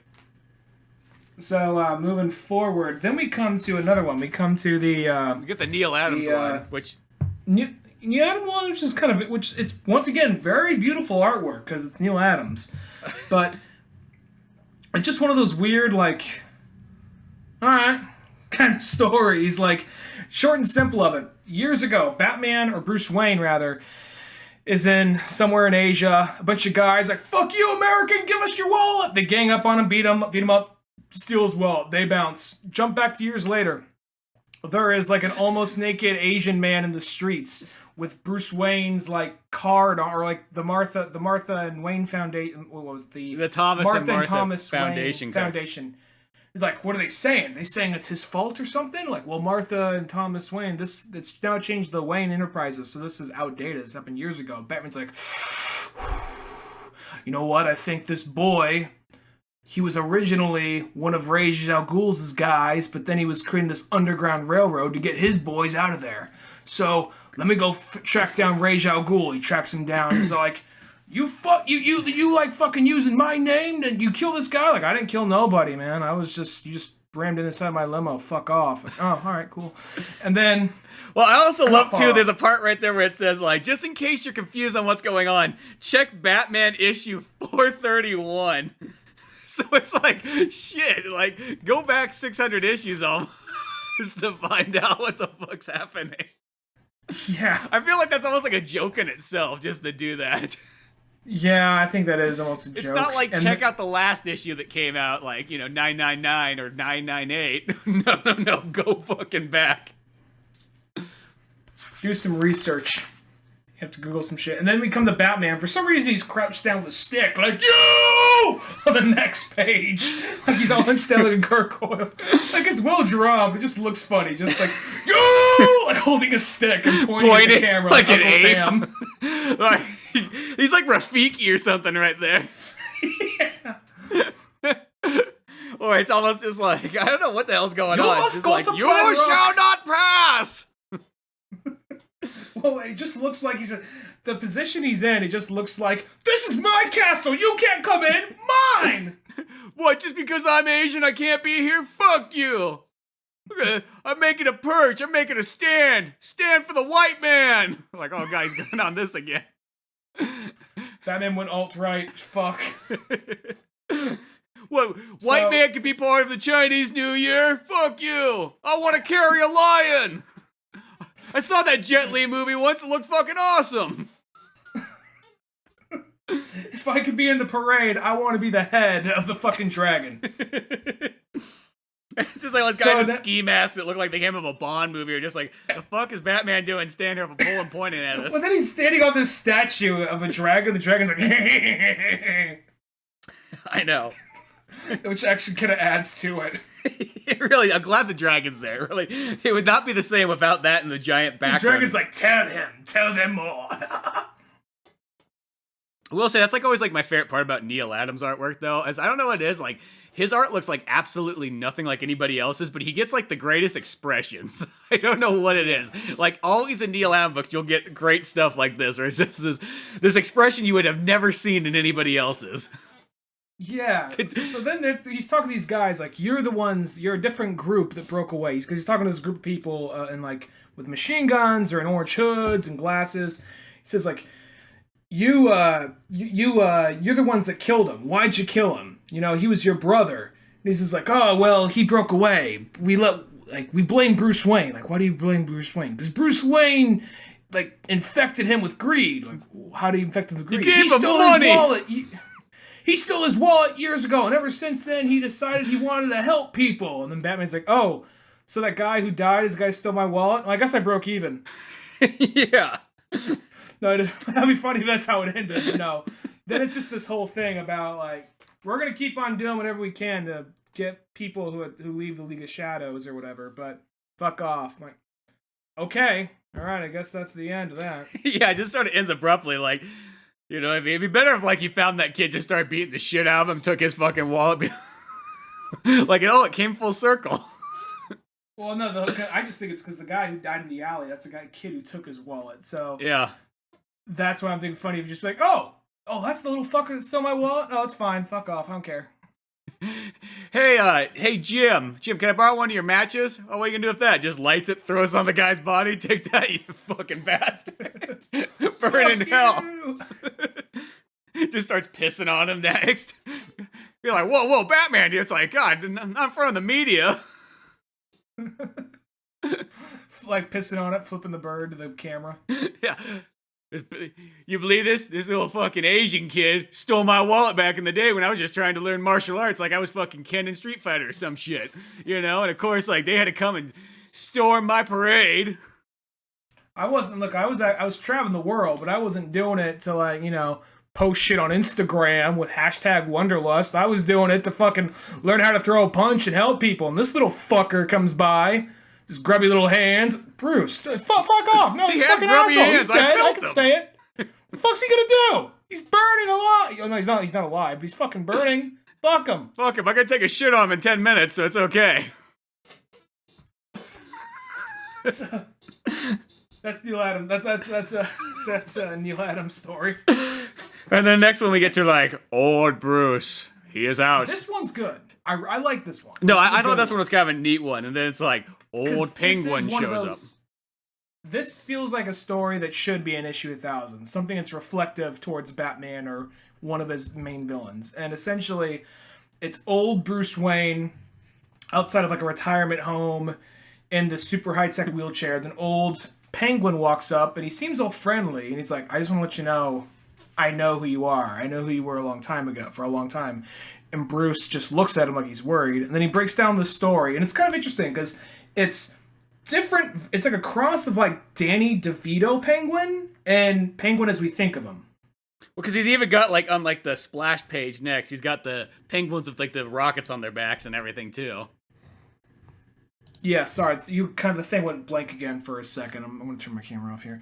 So moving forward, then we come to another one. We come to the we get the Neil Adams one, which Neil Adams one, which is it's once again very beautiful artwork because it's Neil Adams, but it's just one of those weird like, all right, kind of stories. Like short and simple of it. Years ago, Batman or Bruce Wayne rather is in somewhere in Asia. A bunch of guys like, fuck you, American, give us your wallet. They gang up on him, beat him up. Steal his wallet. They bounce. Jump back to years later. There is like an almost naked Asian man in the streets with Bruce Wayne's like card or like the Martha and Wayne Foundation. What was the Thomas Martha and Martha Thomas Foundation? Wayne Foundation. It's like, what are they saying? They saying it's his fault or something? Like, well, Martha and Thomas Wayne. It's now changed the Wayne Enterprises, so this is outdated. This happened years ago. Batman's like, you know what? I think this boy. He was originally one of Ra's al Ghul's guys, but then he was creating this underground railroad to get his boys out of there. So let me go track down Ra's al Ghul. He tracks him down. He's like, you like fucking using my name? And you kill this guy? Like, I didn't kill nobody, man. You just rammed in inside my limo. Fuck off. Like, oh, all right, cool. And then. Well, I also love too. There's a part right there where it says like, just in case you're confused on what's going on, check Batman issue 431. So it's like, shit, like, go back 600 issues almost to find out what the fuck's happening. Yeah. I feel like that's almost like a joke in itself, just to do that. Yeah, I think that is almost a joke. It's not like, check out the last issue that came out, like, 999 or 998. No, go fucking back. Do some research. You have to Google some shit. And then we come to Batman. For some reason, he's crouched down with a stick. Like, you! On the next page. Like, he's all hunched down like a gargoyle. Like, it's well drawn, but it just looks funny. Just like, you! Like, holding a stick and pointing at the camera. Like an Uncle ape. Sam. Like, he's like Rafiki or something right there. Yeah. Or it's almost just like, I don't know what the hell's going on. It's just like, you plan, shall not pass! Well, it just looks like the position he's in, it just looks like, this is my castle, you can't come in, mine! Whoa, What, just because I'm Asian I can't be here? Fuck you! Okay, I'm making a perch, I'm making a stand! Stand for the white man! Like, oh god, he's going on this again. Batman went alt-right, fuck. What, white man can be part of the Chinese New Year? Fuck you! I want to carry a lion! I saw that Jet Li movie once, it looked fucking awesome! If I could be in the parade, I want to be the head of the fucking dragon. It's just like this guy in a ski mask that looked like they came of a Bond movie, or just like, the fuck is Batman doing standing here with a pole and pointing at us? Well, then he's standing on this statue of a dragon, the dragon's like, I know. Which actually kind of adds to it. Really, I'm glad the dragon's there. Really, it would not be the same without that and the giant background. The dragon's like, tell them more. I will say, that's like always like my favorite part about Neil Adams' artwork, though, as I don't know what it is, like, his art looks like absolutely nothing like anybody else's, but he gets like the greatest expressions. I don't know what it is. Like, always in Neil Adams books, you'll get great stuff like this, where it's just this expression you would have never seen in anybody else's. Yeah. So then he's talking to these guys like, you're a different group that broke away. Because he's talking to this group of people and like with machine guns or in orange hoods and glasses. He says like, you're the ones that killed him. Why'd you kill him? You know, he was your brother. And he's just like, oh well, he broke away. We blame Bruce Wayne. Like, why do you blame Bruce Wayne? Because Bruce Wayne like infected him with greed. Like, how did he infect him with greed? He gave him money. His wallet. He stole his wallet years ago, and ever since then, he decided he wanted to help people. And then Batman's like, oh, so that guy who died is the guy who stole my wallet? Well, I guess I broke even. Yeah. No, that'd be funny if that's how it ended. But no. Then it's just this whole thing about, like, we're going to keep on doing whatever we can to get people who leave the League of Shadows or whatever, but fuck off. I'm like, okay. All right, I guess that's the end of that. Yeah, it just sort of ends abruptly, like... You know what I mean? It'd be better if, like, you found that kid, just started beating the shit out of him, took his fucking wallet. Like, it came full circle. Well, no, I just think it's because the guy who died in the alley, that's the kid who took his wallet. So yeah, that's why I'm thinking funny. If you just like, oh, that's the little fucker that stole my wallet? Oh, it's fine. Fuck off. I don't care. Hey, Jim, can I borrow one of your matches? Oh, what are you gonna do with that? Just lights it, throws it on the guy's body. Take that, you fucking bastard. Burn in hell. Just starts pissing on him next. You're like, whoa, Batman, dude. It's like, God, not in front of the media. Like pissing on it, flipping the bird to the camera. Yeah. You believe this? This little fucking Asian kid stole my wallet back in the day when I was just trying to learn martial arts, like I was fucking Ken in Street Fighter or some shit, you know? And of course, like, they had to come and storm my parade. I was traveling the world, but I wasn't doing it to, like, you know, post shit on Instagram with hashtag Wonderlust. I was doing it to fucking learn how to throw a punch and help people. And this little fucker comes by, his grubby little hands. Bruce, fuck off. No, he's fucking asshole. He's dead. I can say it. The fuck's he gonna do? He's burning alive. Oh, no, he's not alive, but he's fucking burning. Fuck him. Fuck him. I gotta take a shit on him in 10 minutes, so it's okay. That's Neil Adams. That's a Neil Adams story. And then next one we get to, like, old Bruce. He is out. This one's good. I like this one. No, I thought this one was kind of a neat one. And then it's like, old Penguin shows up. This feels like a story that should be an issue 1000. Something that's reflective towards Batman or one of his main villains. And essentially, it's old Bruce Wayne outside of like a retirement home in the super high-tech wheelchair. Then old Penguin walks up and he seems all friendly. And he's like, I just want to let you know, I know who you are. I know who you were a long time ago, for a long time. And Bruce just looks at him like he's worried. And then he breaks down the story. And it's kind of interesting because it's different. It's like a cross of like Danny DeVito Penguin and Penguin as we think of him. Well, because he's even got like on like the splash page next, he's got the penguins with like the rockets on their backs and everything too. Yeah, sorry, you kind of the thing went blank again for a second. I'm going to turn my camera off here.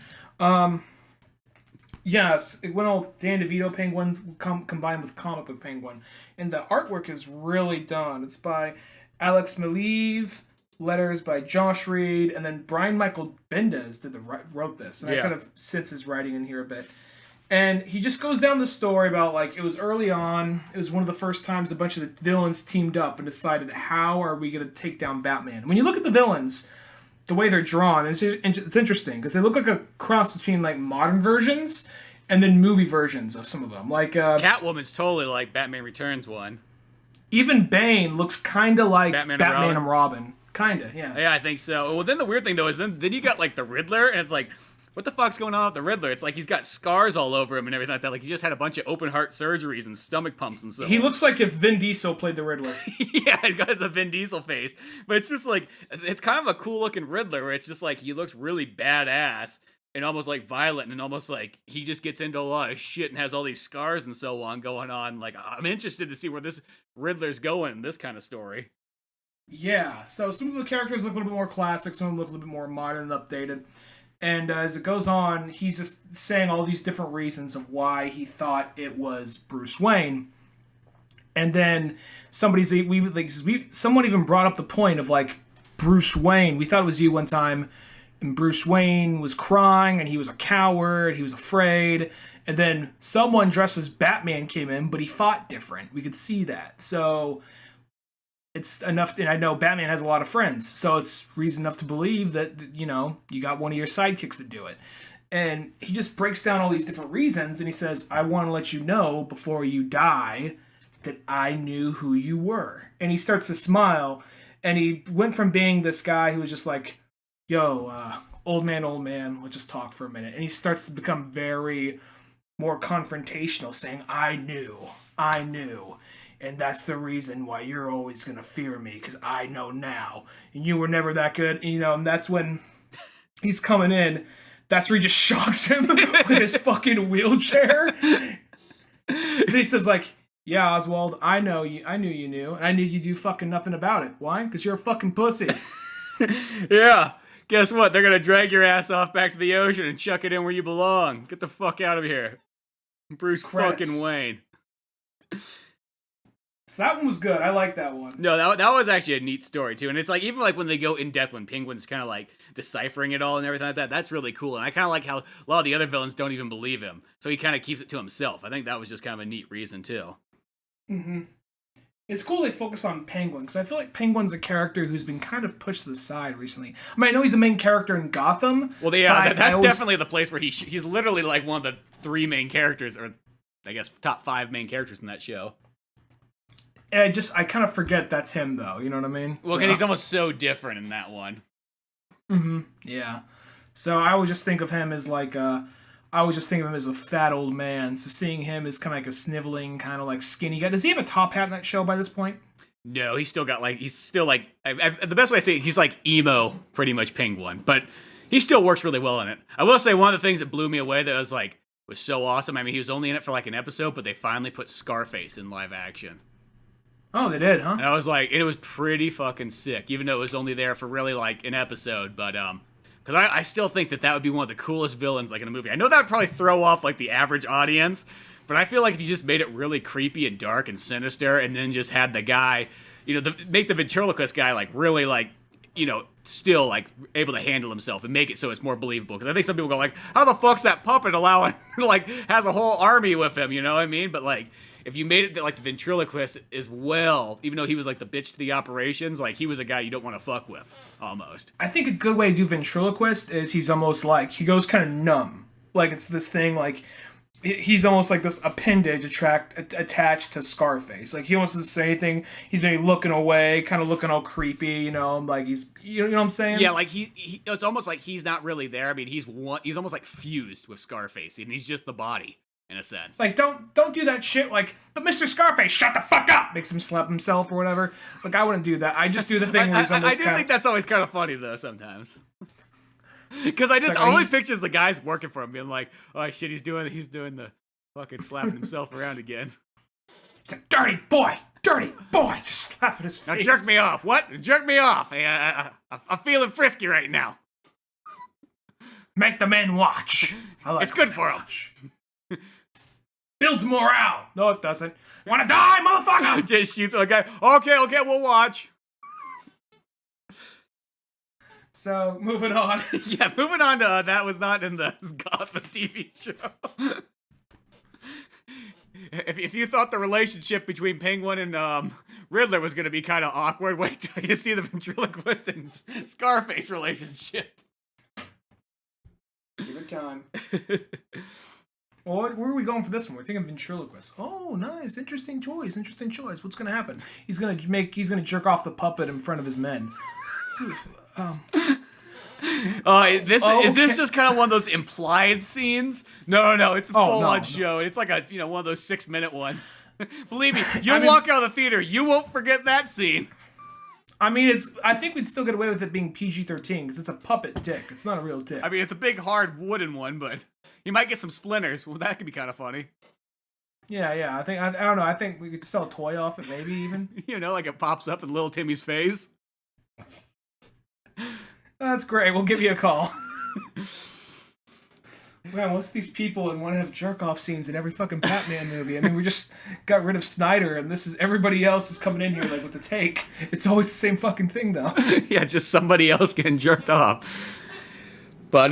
Yes, when old Dan DeVito Penguin combined with comic book Penguin, and the artwork is really done. It's by Alex Maleev, letters by Josh Reed, and then Brian Michael Bendis wrote this, and I kind of sense his writing in here a bit. And he just goes down the story about, like, it was early on. It was one of the first times a bunch of the villains teamed up and decided, how are we going to take down Batman? When you look at the villains, the way they're drawn, it's interesting because they look like a cross between, like, modern versions and then movie versions of some of them. Like, Catwoman's totally like Batman Returns one. Even Bane looks kind of like Batman and Robin. Kind of, yeah. Yeah, I think so. Well, then the weird thing, though, is then you got, like, the Riddler, and it's like, what the fuck's going on with the Riddler? It's like he's got scars all over him and everything like that. Like, he just had a bunch of open heart surgeries and stomach pumps and stuff. He looks like if Vin Diesel played the Riddler. Yeah, he's got the Vin Diesel face. But it's just like, it's kind of a cool looking Riddler where it's just like, he looks really badass and almost like violent and almost like he just gets into a lot of shit and has all these scars and so on going on. Like, I'm interested to see where this Riddler's going in this kind of story. Yeah, so some of the characters look a little bit more classic, some of them look a little bit more modern and updated. And as it goes on, he's just saying all these different reasons of why he thought it was Bruce Wayne. And then someone even brought up the point of, like, Bruce Wayne. We thought it was you one time, and Bruce Wayne was crying, and he was a coward, he was afraid. And then someone dressed as Batman came in, but he fought different. We could see that. So it's enough, and I know Batman has a lot of friends, so it's reason enough to believe that, you know, you got one of your sidekicks to do it. And he just breaks down all these different reasons, and he says, I want to let you know before you die that I knew who you were. And he starts to smile, and he went from being this guy who was just like, yo, old man, let's just talk for a minute. And he starts to become very more confrontational, saying, I knew. And that's the reason why you're always going to fear me, because I know now. And you were never that good. You know, and that's when he's coming in. That's where he just shocks him with his fucking wheelchair. Then he says, like, yeah, Oswald, I know you. I knew you knew. And I knew you'd do fucking nothing about it. Why? Because you're a fucking pussy. Yeah. Guess what? They're going to drag your ass off back to the ocean and chuck it in where you belong. Get the fuck out of here. Bruce fucking Wayne. So that one was good. I like that one. No, that was actually a neat story too. And it's like, even like when they go in depth, when Penguin's kind of like deciphering it all and everything like that, that's really cool. And I kind of like how a lot of the other villains don't even believe him. So he kind of keeps it to himself. I think that was just kind of a neat reason too. Mm-hmm. It's cool they focus on Penguin, because I feel like Penguin's a character who's been kind of pushed to the side recently. I mean, I know he's the main character in Gotham. Well, yeah, that's definitely the place where he's literally like one of the 3 main characters, or I guess top 5 main characters in that show. I kind of forget that's him, though. You know what I mean? Well, because he's almost so different in that one. Mm-hmm. Yeah. So I would just think of him as like a fat old man. So seeing him as kind of like a sniveling, kind of like skinny guy. Does he have a top hat in that show by this point? No, he's still like, the best way I say it, he's like emo, pretty much Penguin, but he still works really well in it. I will say one of the things that blew me away that was so awesome. I mean, he was only in it for like an episode, but they finally put Scarface in live action. Oh, they did, huh? And I was like, it was pretty fucking sick, even though it was only there for really like an episode, but because I still think that would be one of the coolest villains like in a movie. I know that would probably throw off like the average audience, but I feel like if you just made it really creepy and dark and sinister, and then just had the guy, you know, make the ventriloquist guy like really like, you know, still like able to handle himself and make it so it's more believable. Because I think some people go like, how the fuck's that puppet allowing like has a whole army with him? You know what I mean? But like, if you made it that like the ventriloquist as well, even though he was like the bitch to the operations, like he was a guy you don't want to fuck with, almost. I think a good way to do ventriloquist is he's almost like, he goes kind of numb. Like it's this thing like, he's almost like this appendage attached to Scarface. Like he almost doesn't say anything. He's maybe looking away, kind of looking all creepy, you know, like you know what I'm saying? Yeah, like he it's almost like he's not really there. I mean, he's almost like fused with Scarface, and he's just the body. In a sense, like don't do that shit. Like, but Mr. Scarface, shut the fuck up! Makes him slap himself or whatever. Like, I wouldn't do that. I just do the thing where he's almost. I do think that's always kind of funny though sometimes, because I just only pictures the guys working for him being like, oh shit, he's doing the fucking slapping himself around again. It's a dirty boy, just slapping his face. Now jerk me off. What? Jerk me off. I'm feeling frisky right now. Make the men watch. It's good for him. Builds morale. No, it doesn't. Wanna die, motherfucker? Just shoots a guy. Okay, we'll watch. So, moving on. Yeah, moving on to that was not in the Gotham TV show. if you thought the relationship between Penguin and Riddler was going to be kind of awkward, wait till you see the ventriloquist and Scarface relationship. Give it time. Well, where are we going for this one? We're thinking ventriloquist. Oh, nice. Interesting choice. Interesting choice. What's going to happen? He's going to jerk off the puppet in front of his men. Is this just kind of one of those implied scenes? No, it's a full-on show. It's like one of those 6-minute ones. Believe me, you'll walk out of the theater, you won't forget that scene. I mean, I think we'd still get away with it being PG-13 because it's a puppet dick. It's not a real dick. I mean, it's a big, hard wooden one, but you might get some splinters. Well, that could be kind of funny. Yeah. I don't know. I think we could sell a toy off it, maybe even. Like it pops up in little Timmy's face. That's great. We'll give you a call. Man, what's these people and want to have jerk-off scenes in every fucking Batman movie? I mean, we just got rid of Snyder, and everybody else is coming in here like with a take. It's always the same fucking thing, though. Yeah, just somebody else getting jerked off. But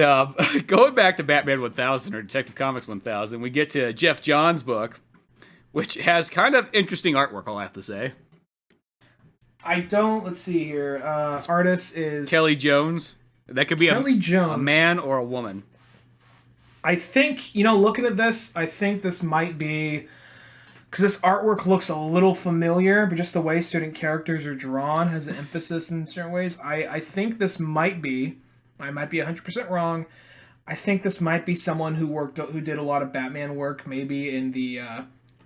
going back to Batman 1000 or Detective Comics 1000, we get to Jeff Johns' book, which has kind of interesting artwork, I'll have to say. Let's see here. Artist is Kelly Jones. That could be a man or a woman. I think, looking at this, I think this might be, because this artwork looks a little familiar, but just the way certain characters are drawn has an emphasis in certain ways. I think this might be, I might be 100% wrong, I think this might be someone who did a lot of Batman work, maybe in the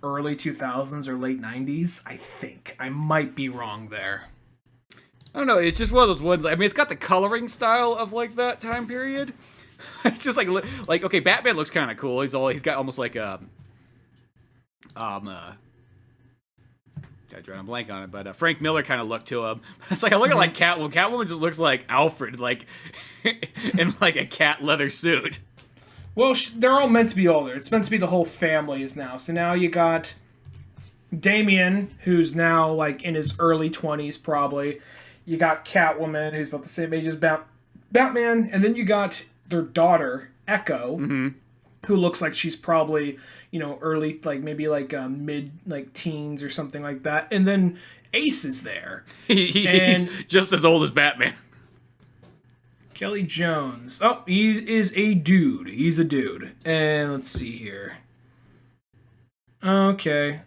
early 2000s or late 90s. I think. I might be wrong there. I don't know, it's just one of those ones, I mean, it's got the coloring style of, that time period. It's just like okay, Batman looks kind of cool. He's got almost like a I drew a blank on it, but Frank Miller kind of look to him. It's like I look at like Catwoman. Catwoman just looks like Alfred, in like a cat leather suit. Well, they're all meant to be older. It's meant to be the whole family is now. So now you got Damian, who's now in his early 20s probably. You got Catwoman, who's about the same age as Batman, and then you got their daughter, Echo, who looks like she's probably, early, maybe mid, teens or something like that. And then Ace is there. He's just as old as Batman. Kelly Jones. Oh, he is a dude. He's a dude. And let's see here. Okay.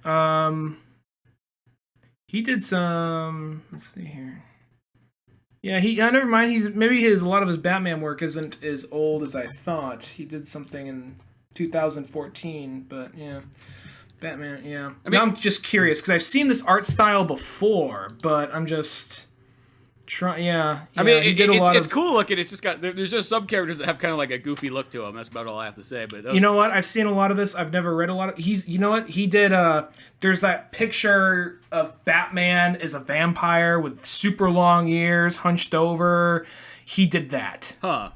He did some... Let's see here. Yeah, never mind. Maybe a lot of his Batman work isn't as old as I thought. He did something in 2014, but yeah, Batman. Yeah, I'm just curious because I've seen this art style before, but I'm just trying. Yeah, I mean, it's cool looking. It's just there's just some characters that have kind of like a goofy look to them. That's about all I have to say. But you know what? I've seen a lot of this. I've never read a lot of. You know what? He did. There's that picture of Batman as a vampire with super long ears, hunched over. He did that. Huh.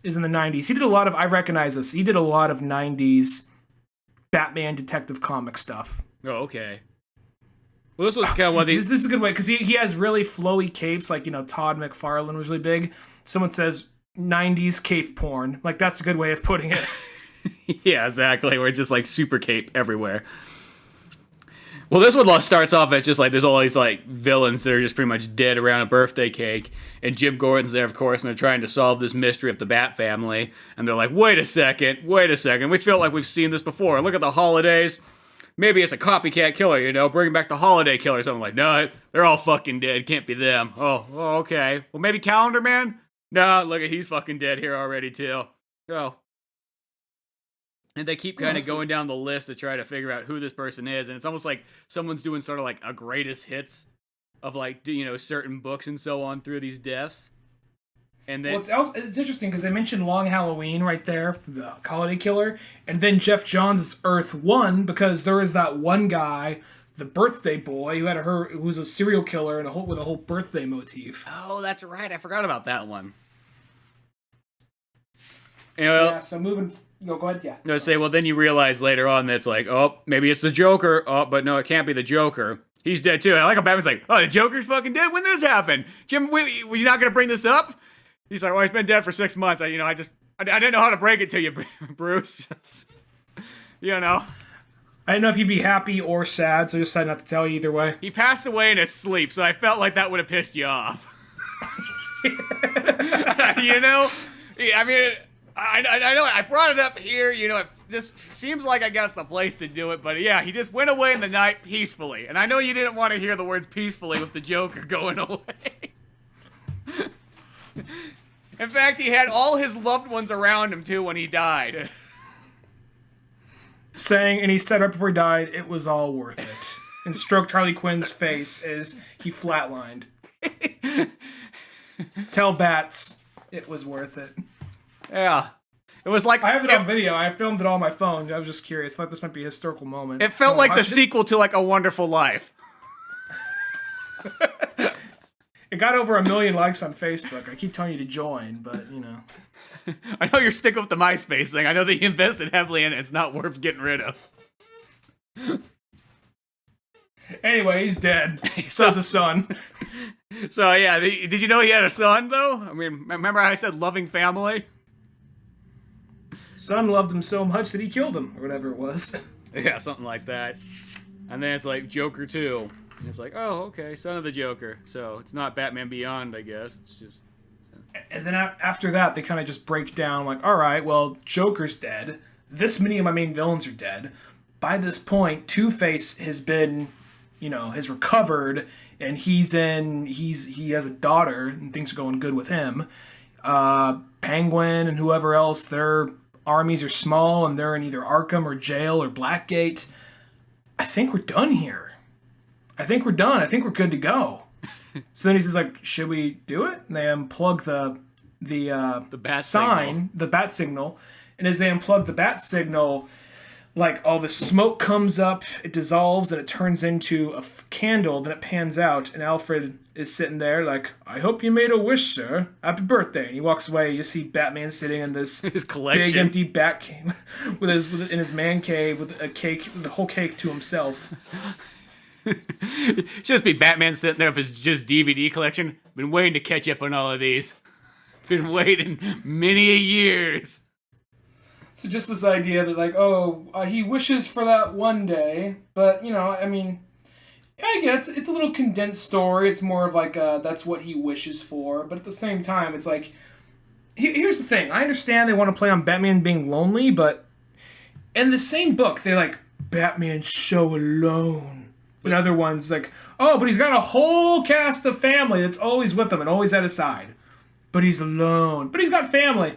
Is in the 90s. He did a lot of. I recognize this. He did a lot of 90s Batman Detective Comic stuff. Oh, okay. Well, this was kind of one of these. This is a good way because he has really flowy capes, like Todd McFarlane was really big. Someone says 90s cape porn, that's a good way of putting it. Yeah, exactly. Where it's just super cape everywhere. Well, this one starts off as just there's all these villains that are just pretty much dead around a birthday cake, and Jim Gordon's there, of course, and they're trying to solve this mystery of the Bat family, and they're like, wait a second, we feel like we've seen this before. Look at the holidays. Maybe it's a copycat killer, bring back the holiday killers. I'm like, no, they're all fucking dead. Can't be them. Oh, okay. Well, maybe Calendar Man? No, look at he's fucking dead here already, too. Oh. And they keep kind of going down the list to try to figure out who this person is. And it's almost like someone's doing sort of a greatest hits of certain books and so on through these deaths. And then it's interesting because they mentioned Long Halloween right there for the holiday killer, and then Jeff Johns' Earth 1 because there is that one guy, the birthday boy, who was a serial killer and with a whole birthday motif. Oh, that's right. I forgot about that one. Yeah. So moving. Go ahead. Yeah. I say, well, then you realize later on that it's maybe it's the Joker. Oh, but no, it can't be the Joker. He's dead too. I like how Batman's like, oh, the Joker's fucking dead. When did this happen? Jim, were you not gonna bring this up? He's like, well, he's been dead for 6 months. I didn't know how to break it to you, Bruce. I didn't know if you'd be happy or sad, so I decided not to tell you either way. He passed away in his sleep, so I felt like that would have pissed you off. You know? I mean, I know I brought it up here, you know, it just seems like, I guess, the place to do it, but yeah, he just went away in the night peacefully. And I know you didn't want to hear the words peacefully with the Joker going away. In fact, he had all his loved ones around him, too, when he died. And he said right before he died, it was all worth it. And stroked Harley Quinn's face as he flatlined. Tell Bats it was worth it. Yeah. It was like... I have it on video. I filmed it on my phone. I was just curious. I thought this might be a historical moment. It felt like the sequel to, like, A Wonderful Life. It got over 1 million likes on Facebook. I keep telling you to join, but, you know. I know you're sticking with the MySpace thing. I know that you invested heavily in it. It's not worth getting rid of. Anyway, he's dead. So's his son. So, yeah. Did you know he had a son, though? I mean, remember how I said loving family? Son loved him so much that he killed him, or whatever it was. Yeah, something like that. And then it's like Joker 2. And it's like, oh, okay, son of the Joker. So it's not Batman Beyond, I guess. It's just... And then after that, they kind of just break down, like, all right, well, Joker's dead. This many of my main villains are dead. By this point, Two-Face has been, you know, has recovered, and he has a daughter, and things are going good with him. Penguin and whoever else, their armies are small, and they're in either Arkham or jail or Blackgate. I think we're done here. I think we're done. I think we're good to go. So then he's just like, should we do it? And they unplug the bat sign, signal. the bat signal. And as they unplug the bat signal, like all the smoke comes up, it dissolves, and it turns into a candle. Then it pans out, and Alfred is sitting there like, I hope you made a wish, sir. Happy birthday. And he walks away. You see Batman sitting in this his collection. Big empty bat cave in his man cave with a cake, the whole cake to himself. Just be Batman sitting there with his just DVD collection. Been waiting to catch up on all of these. Been waiting many a years. So just this idea that, like, he wishes for that one day, but, you know, I mean, I guess it's a little condensed story. It's more of like, that's what he wishes for. But at the same time, it's like, here's the thing. I understand they want to play on Batman being lonely, but in the same book, they're like, Batman's so alone. And other ones, like, oh, but he's got a whole cast of family that's always with him and always at his side. But he's alone. But he's got family.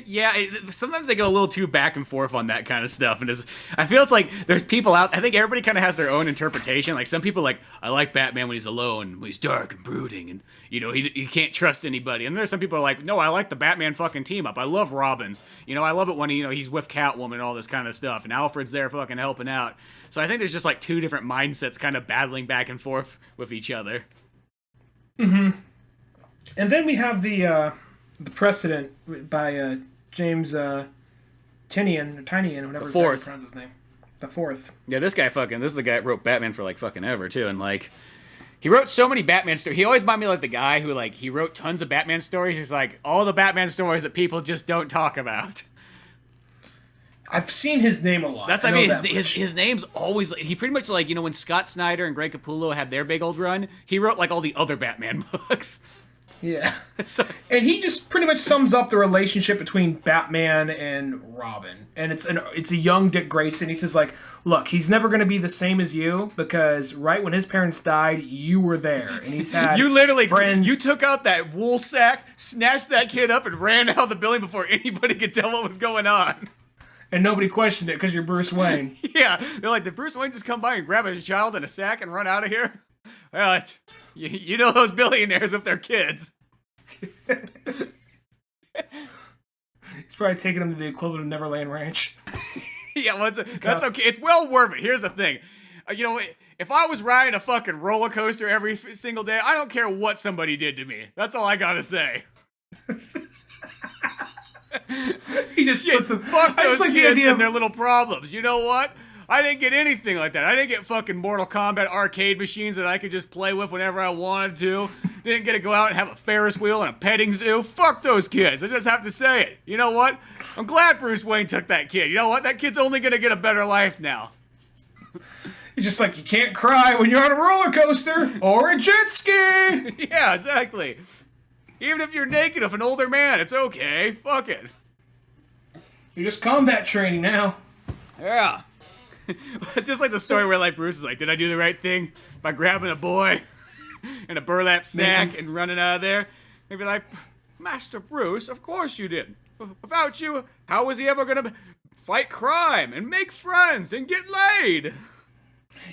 Yeah, sometimes they go a little too back and forth on that kind of stuff, and I feel it's like there's people out. I think everybody kind of has their own interpretation. Like some people, like, I like Batman when he's alone, when he's dark and brooding, and you know he can't trust anybody. And there's some people who are like, no, I like the Batman fucking team up. I love Robins. You know, I love it when he's with Catwoman and all this kind of stuff, and Alfred's there fucking helping out. So I think there's just like two different mindsets kind of battling back and forth with each other. Mm-hmm. And then we have the precedent by James Tynion, whatever the fourth. Pronounce his name. The fourth. Yeah, this is the guy that wrote Batman for like fucking ever too, and like he wrote so many Batman stories. He always reminded me like the guy who like he wrote tons of Batman stories. He's like all the Batman stories that people just don't talk about. I've seen his name a lot. His name's always, he pretty much like, you know, when Scott Snyder and Greg Capullo had their big old run, he wrote like all the other Batman books. Yeah. And he just pretty much sums up the relationship between Batman and Robin. And it's a young Dick Grayson. He says like, look, he's never going to be the same as you because right when his parents died, you were there. And he's had You literally, friends. You took out that wool sack, snatched that kid up, and ran out of the building before anybody could tell what was going on. And nobody questioned it because you're Bruce Wayne. Yeah, they're like, did Bruce Wayne just come by and grab a child in a sack and run out of here? Well, you know those billionaires with their kids. He's probably taking them to the equivalent of Neverland Ranch. Yeah, well, that's okay. It's well worth it. Here's the thing. You know, if I was riding a fucking roller coaster every single day, I don't care what somebody did to me. That's all I gotta say. He just puts a fuck those kids and their little problems. You know what? I didn't get anything like that. I didn't get fucking Mortal Kombat arcade machines that I could just play with whenever I wanted to. Didn't get to go out and have a Ferris wheel and a petting zoo. Fuck those kids. I just have to say it. You know what? I'm glad Bruce Wayne took that kid. You know what? That kid's only gonna get a better life now. It's just like, you can't cry when you're on a roller coaster or a jet ski. Yeah, exactly. Even if you're naked of an older man, it's okay. Fuck it. You're just combat training now. Yeah. Just like the story where like Bruce is like, did I do the right thing by grabbing a boy in a burlap sack and running out of there? They'd be like, Master Bruce, of course you did. Without you, how was he ever gonna fight crime and make friends and get laid?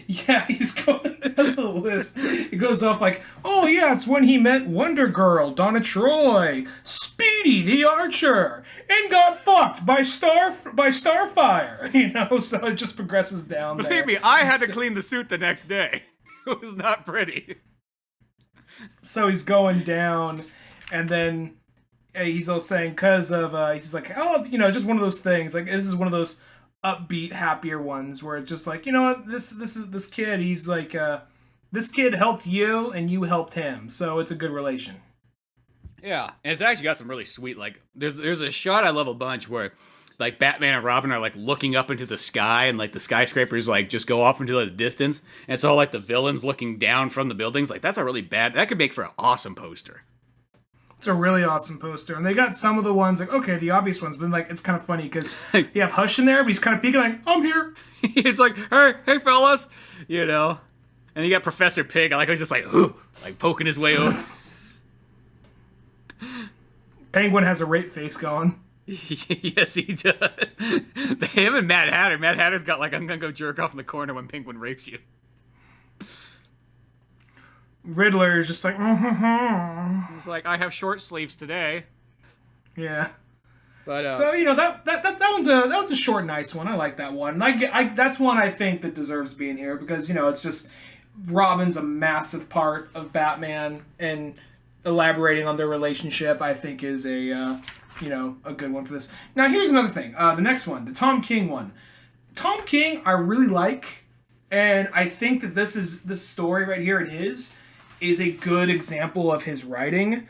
Yeah, he's going down the list. He goes off like, oh yeah, it's when he met Wonder Girl, Donna Troy, Speedy the Archer, and got fucked by Starfire. You know, so it just progresses down there. Believe me, I had to clean the suit the next day. It was not pretty. So he's going down, and then he's all saying, because of, he's like, oh, you know, just one of those things. Like, this is one of those upbeat, happier ones where it's just like, you know what, this kid, he's like, this kid helped you and you helped him, so it's a good relation. Yeah, and it's actually got some really sweet, like, there's a shot I love a bunch where, like, Batman and Robin are, like, looking up into the sky, and, like, the skyscrapers, like, just go off into the distance, and it's all, like, the villains looking down from the buildings. Like, that's a really bad, that could make for an awesome poster. It's a really awesome poster, and they got some of the ones, like, okay, the obvious ones, but, like, it's kind of funny, because you have Hush in there, but he's kind of peeking, like, I'm here. He's like, hey fellas, you know, and you got Professor Pig, I like, he's just like, ooh, like, poking his way over. Penguin has a rape face going. Yes, he does. Him and Mad Hatter. Mad Hatter's got like, I'm gonna go jerk off in the corner when Penguin rapes you. Riddler is just like, He's like, I have short sleeves today. Yeah. But so you know that one's a short, nice one. I like that one. That's one I think that deserves being here because you know it's just Robin's a massive part of Batman and elaborating on their relationship. I think is a good one for this. Now here's another thing. The next one, the Tom King one. Tom King, I really like, and I think that this story right here in his is a good example of his writing,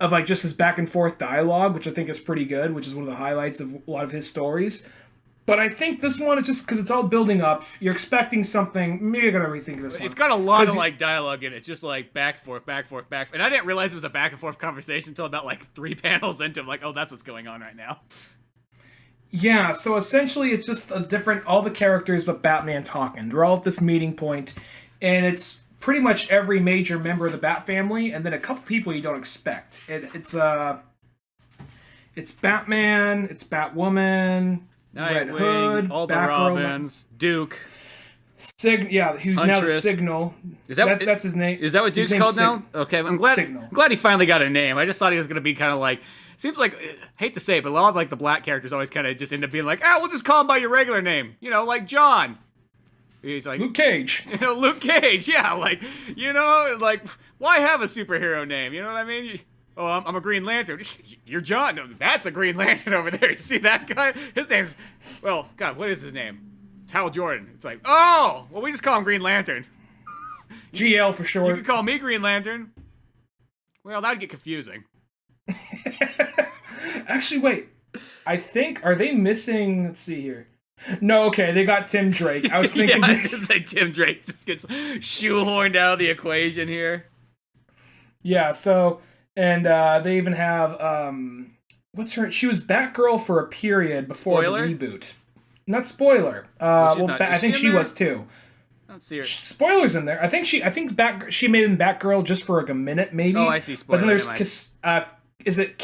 of like just his back and forth dialogue, which I think is pretty good, which is one of the highlights of a lot of his stories. But I think this one is just because it's all building up. You're expecting something. Maybe I gotta rethink this one. It's got a lot of like dialogue in it, just like back, forth. And I didn't realize it was a back and forth conversation until about like 3 panels into it. I'm like, oh, that's what's going on right now. Yeah, so essentially it's just all the characters but Batman talking. They're all at this meeting point, and it's pretty much every major member of the Bat family, and then a couple people you don't expect. It's Batman, it's Batwoman, Red Hood, all the Batgirl, Robins, Duke, who's now the Signal. That's his name. Is that what Duke's called now? Okay, I'm glad he finally got a name. I just thought he was gonna be kind of like. Seems like, hate to say it, but a lot of like the black characters always kind of just end up being like, we'll just call him by your regular name. You know, like John. He's like Luke Cage. You know, Luke Cage. Yeah, like, you know, like, why have a superhero name? You know what I mean? Oh, I'm a Green Lantern. You're John. No, that's a Green Lantern over there. You see that guy? His name's, well, God, what is his name? It's Hal Jordan. It's like, oh, well, we just call him Green Lantern. GL for short. You can call me Green Lantern. Well, that'd get confusing. Actually, wait. I think, are they missing, let's see here. No, okay, they got Tim Drake. I was thinking... I was just like Tim Drake just gets shoehorned out of the equation here. Yeah, so, and they even have, what's her, she was Batgirl for a period before Spoiler? the reboot. Not spoiler. I think she was too. Let's see her. Spoilers in there. I think she may have been Batgirl just for like a minute, maybe. Oh, I see. Spoiler. But then there's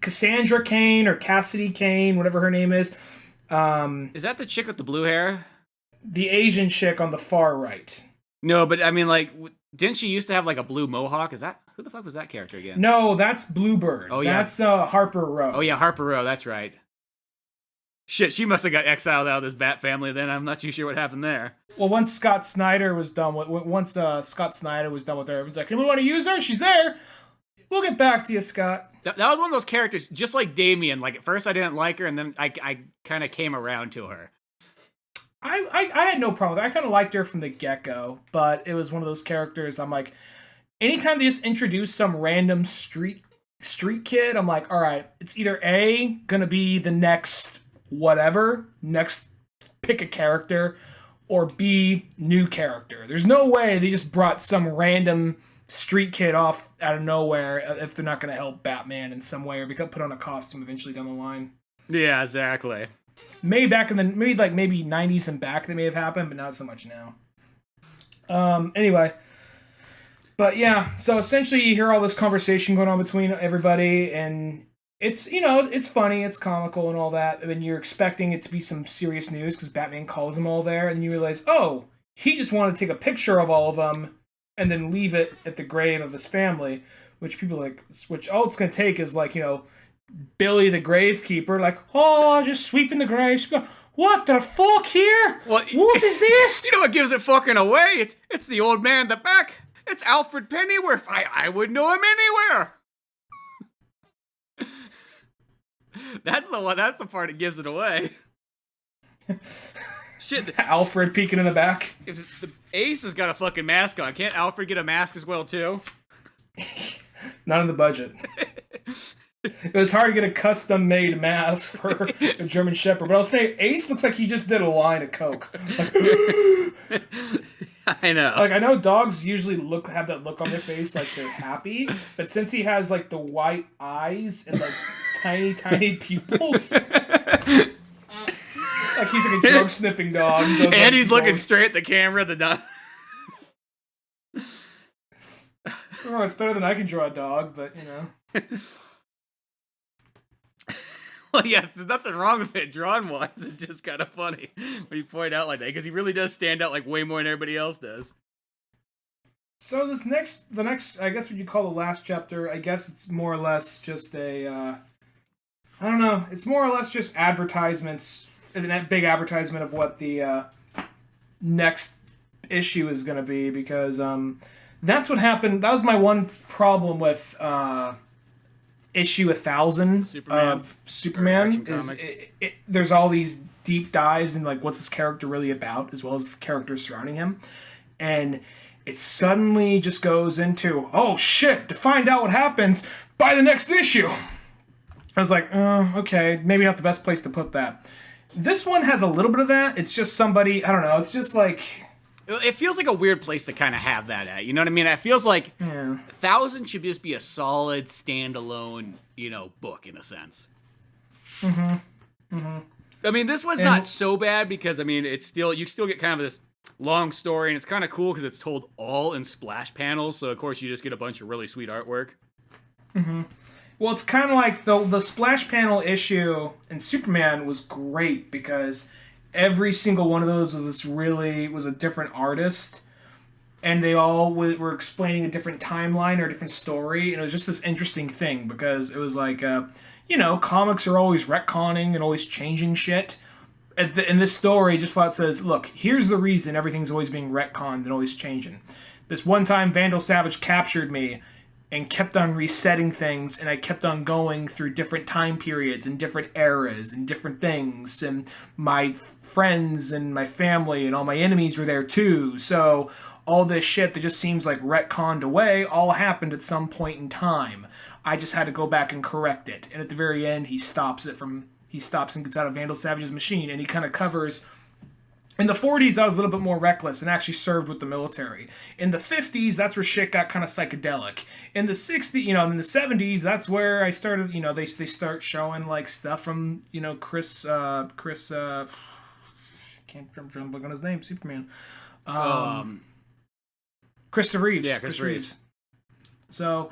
Cassandra Cain or Cassidy Cain, whatever her name is. Is that the chick with the blue hair? The Asian chick on the far right. No, but I mean, like, didn't she used to have like a blue mohawk? Who the fuck was that character again? No, that's Bluebird. Oh yeah, that's Harper Row. Oh yeah, Harper Row. That's right. Shit, she must have got exiled out of this Bat family. Then I'm not too sure what happened there. Well, once Scott Snyder was done with her, everyone's like, "We want to use her. She's there. We'll get back to you, Scott." That was one of those characters, just like Damian. Like, at first I didn't like her, and then I kind of came around to her. I had no problem with her. I kind of liked her from the get-go, but it was one of those characters, I'm like, anytime they just introduce some random street kid, I'm like, all right, it's either A, gonna be the next whatever, next pick a character, or B, new character. There's no way they just brought some random street kid off out of nowhere if they're not going to help Batman in some way or put on a costume eventually down the line. Yeah, exactly. Maybe back in the maybe 90s and back that may have happened, but not so much now. Anyway, but yeah, so essentially you hear all this conversation going on between everybody, and it's it's funny, it's comical and all that, and then you're expecting it to be some serious news because Batman calls them all there, and you realize, oh, he just wanted to take a picture of all of them and then leave it at the grave of his family, which people like, which all it's going to take is like, Billy the gravekeeper, like, oh, just sweeping the graves. What the fuck here? What is this? You know what gives it fucking away? It's the old man in the back. It's Alfred Pennyworth. I would know him anywhere. That's the part that gives it away. Shit. Alfred peeking in the back. If the Ace has got a fucking mask on, can't Alfred get a mask as well too? Not in the budget. It was hard to get a custom-made mask for a German Shepherd, but I'll say Ace looks like he just did a line of coke. Like, I know. Like, I know dogs usually have that look on their face, like they're happy, but since he has like the white eyes and like tiny pupils, like he's like a drug sniffing dog. And he's looking straight at the camera. The dog. Oh, it's better than I can draw a dog, but Well, yeah, there's nothing wrong with it drawing-wise. It's just kind of funny when you point out like that, because he really does stand out like way more than everybody else does. So the next, I guess what you call the last chapter, I guess it's more or less just a, I don't know, it's more or less just advertisements, a big advertisement of what the next issue is going to be, because that's what happened. That was my one problem with issue 1000 of Superman. Is there's all these deep dives and like what's this character really about, as well as the characters surrounding him, and it suddenly just goes into, oh shit, to find out what happens by the next issue. I was like, okay, maybe not the best place to put that. This one has a little bit of that. It's just somebody, I don't know, it's just like, it feels like a weird place to kind of have that at. You know what I mean? It feels like 1000 should just be a solid standalone, book in a sense. Mm-hmm. Mm-hmm. I mean, this one's not so bad because, I mean, you still get kind of this long story, and it's kind of cool because it's told all in splash panels. So, of course, you just get a bunch of really sweet artwork. Mm-hmm. Well, it's kind of like the splash panel issue in Superman was great because every single one of those was a different artist, and they all were explaining a different timeline or a different story, and it was just this interesting thing because it was like, comics are always retconning and always changing shit. In this story, just flat says, look, here's the reason everything's always being retconned and always changing. This one time, Vandal Savage captured me and kept on resetting things, and I kept on going through different time periods and different eras and different things, and my friends and my family and all my enemies were there too, so all this shit that just seems like retconned away all happened at some point in time. I just had to go back and correct it, and at the very end he stops and gets out of Vandal Savage's machine, and he kind of covers. In the 40s, I was a little bit more reckless and actually served with the military. In the 50s, that's where shit got kind of psychedelic. In the 60s, in the 70s, that's where I started, they start showing like stuff from, Chris, can't remember on his name, Superman. Christopher Reeves. Yeah, Chris Reeves. So,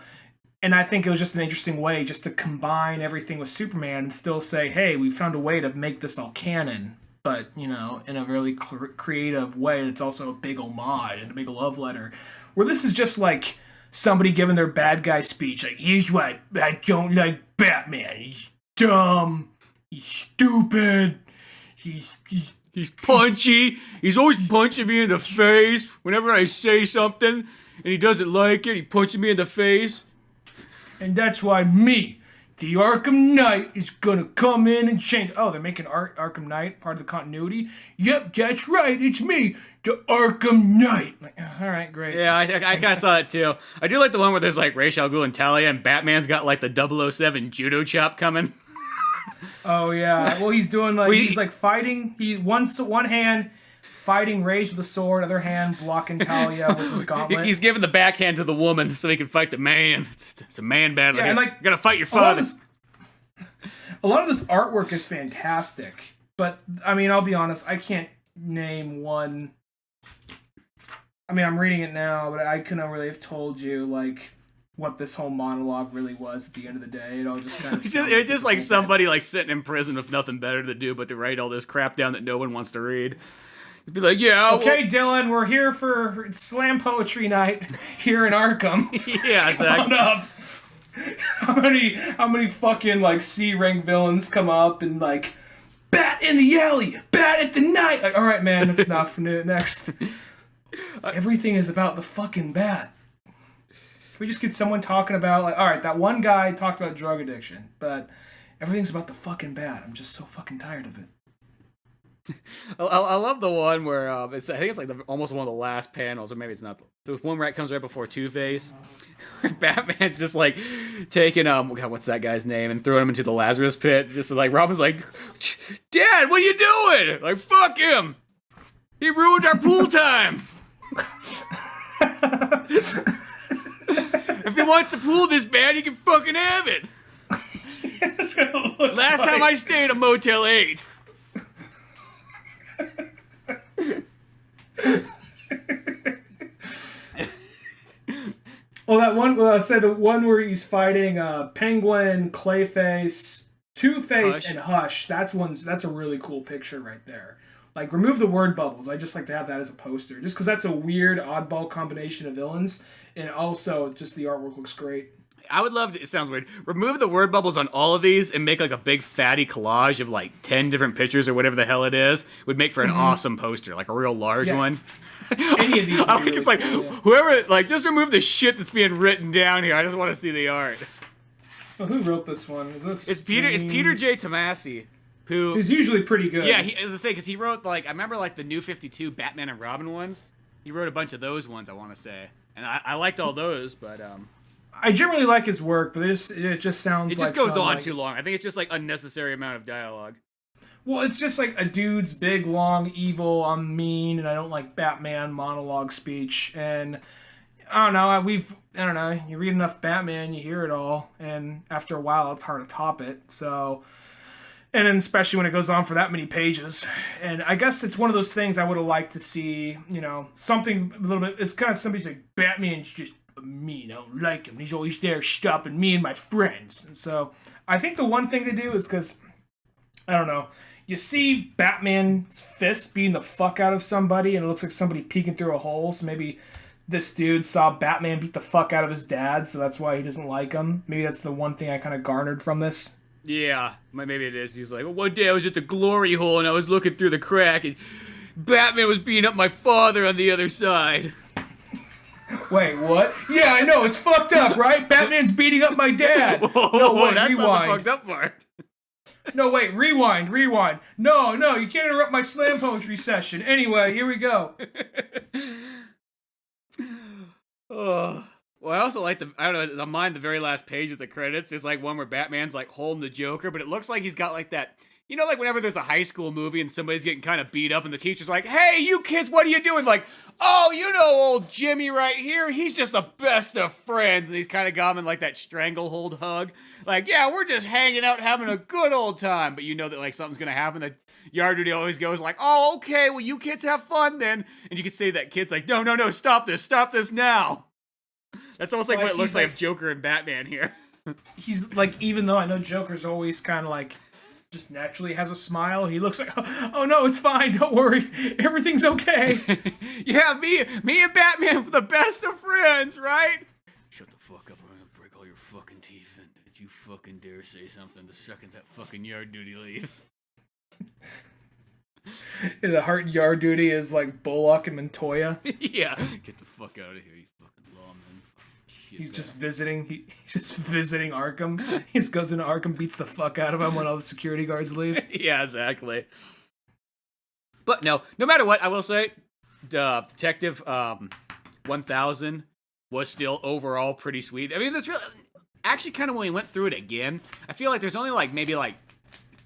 and I think it was just an interesting way just to combine everything with Superman and still say, hey, we found a way to make this all canon. But, in a really creative way. And it's also a big homage and a big love letter. Where this is just like somebody giving their bad guy speech. Like, here's why I don't like Batman. He's dumb. He's stupid. He's punchy. He's always punching me in the face whenever I say something. And he doesn't like it. He punches me in the face. And that's why me, the Arkham Knight, is gonna come in and change. Oh, they're making Arkham Knight part of the continuity? Yep, that's right, it's me, the Arkham Knight. Like, all right, great. Yeah, I kind of saw it too. I do like the one where there's like Ra's al Ghul and Talia, and Batman's got like the 007 judo chop coming. Oh yeah, well he's doing like he's like fighting. He one hand fighting Rage with a sword, other hand blocking Talia with his gauntlet. He's giving the backhand to the woman so he can fight the man. It's a man battle. Yeah, and like, you gotta fight your father. A lot of this artwork is fantastic, but I mean, I'll be honest, I can't name one. I mean, I'm reading it now, but I couldn't really have told you like what this whole monologue really was at the end of the day. It all just kind of it was just like somebody like sitting in prison with nothing better to do but to write all this crap down that no one wants to read. It'd be like, yeah, okay, Dylan, we're here for slam poetry night here in Arkham. Yeah, exactly. Come on up. How many fucking like C-rank villains come up and like bat in the alley, bat at the night. Like, all right, man, that's enough. Next. Everything is about the fucking bat. Can we just get someone talking about, like, all right, that one guy talked about drug addiction, but everything's about the fucking bat. I'm just so fucking tired of it. I love the one where I think it's like almost one of the last panels, or maybe it's not. There's one where it comes right before Two-Face. Batman's just like taking God, what's that guy's name, and throwing him into the Lazarus pit. Just like Robin's like, Dad, what are you doing? Like, fuck him. He ruined our pool time. If he wants the pool this bad, he can fucking have it. Last time I stayed at Motel 8. Well, that one, say the one where he's fighting Penguin, Clayface, Two-Face, and Hush. That's a really cool picture right there. Like, remove the word bubbles. I just like to have that as a poster, just because that's a weird, oddball combination of villains, and also just the artwork looks great. I would love to, it sounds weird, remove the word bubbles on all of these and make like a big fatty collage of like 10 different pictures or whatever the hell it is. Would make for an awesome poster, like a real large one. Any of these I think it's like, whoever, like, just remove the shit that's being written down here. I just want to see the art. Well, who wrote this one? Is this It's Peter J. Tomasi. Who's usually pretty good. Yeah, as I say, because he wrote, like, I remember, like, the New 52 Batman and Robin ones. He wrote a bunch of those ones, I want to say. And I liked all those, but, I generally like his work, but it just sounds like... It just goes on too long. I think it's just, like, unnecessary amount of dialogue. Well, it's just, like, a dude's big, long, evil, I'm mean, and I don't like Batman monologue speech, and... I don't know, you read enough Batman, you hear it all, and after a while, it's hard to top it, so... And then especially when it goes on for that many pages. And I guess it's one of those things I would have liked to see, you know, something a little bit... It's kind of somebody's like, Batman's just mean, I don't like him. He's always there stopping me and my friends. And so I think the one thing to do is because, I don't know, you see Batman's fist beating the fuck out of somebody, and it looks like somebody peeking through a hole, so maybe... This dude saw Batman beat the fuck out of his dad, so that's why he doesn't like him. Maybe that's the one thing I kind of garnered from this. Yeah, maybe it is. He's like, well, one day I was at the glory hole and I was looking through the crack and Batman was beating up my father on the other side. Wait, what? Yeah, I know, it's fucked up, right? Batman's beating up my dad. No, wait, that's rewind. not the fucked up part. No, wait, rewind. No, you can't interrupt my slam poetry session. Anyway, here we go. Oh. Well, I also like I don't know, on the very last page of the credits, there's like one where Batman's like holding the Joker, but it looks like he's got like that, you know, like whenever there's a high school movie and somebody's getting kind of beat up and the teacher's like, hey, you kids, what are you doing? Like, oh, you know old Jimmy right here, he's just the best of friends. And he's kind of got him in like that stranglehold hug. Like, yeah, we're just hanging out having a good old time. But you know that like something's going to happen. The yard duty always goes like, oh, okay, well, you kids have fun then. And you can say that kid's like, no, stop this now. That's almost like what it looks like of Joker and Batman here. He's like, even though I know Joker's always kind of like, just naturally has a smile, he looks like, oh no, it's fine, don't worry, everything's okay. Yeah, me and Batman were the best of friends, right? Shut the fuck up, I'm gonna break all your fucking teeth in. Don't you fucking dare say something the second that fucking yard duty leaves. The heart yard duty is like Bullock and Montoya. Yeah, get the fuck out of here, you fucking lawman. He's just visiting. He's just visiting Arkham. He just goes into Arkham, beats the fuck out of him when all the security guards leave. Yeah, exactly. But no matter what, I will say, Detective 1000 was still overall pretty sweet. I mean, that's really actually kind of when we went through it again. I feel like there's only like maybe like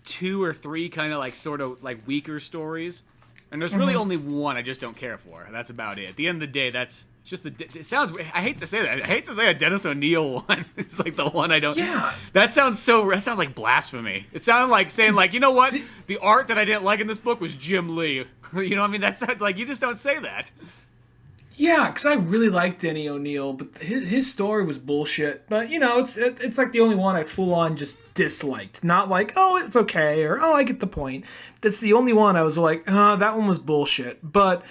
2 or 3 kind of like sort of like weaker stories. And there's really only one I just don't care for. That's about it. At the end of the day, that's just it sounds. I hate to say that. I hate to say a Dennis O'Neil one. It's like the one I don't. Yeah. That sounds like blasphemy. It sounded like saying like, you know what? The art that I didn't like in this book was Jim Lee. You know what I mean? That's like, you just don't say that. Yeah, because I really liked Denny O'Neil, but his story was bullshit. But, you know, it's like the only one I full-on just disliked. Not like, oh, it's okay, or, oh, I get the point. That's the only one I was like, that one was bullshit. But,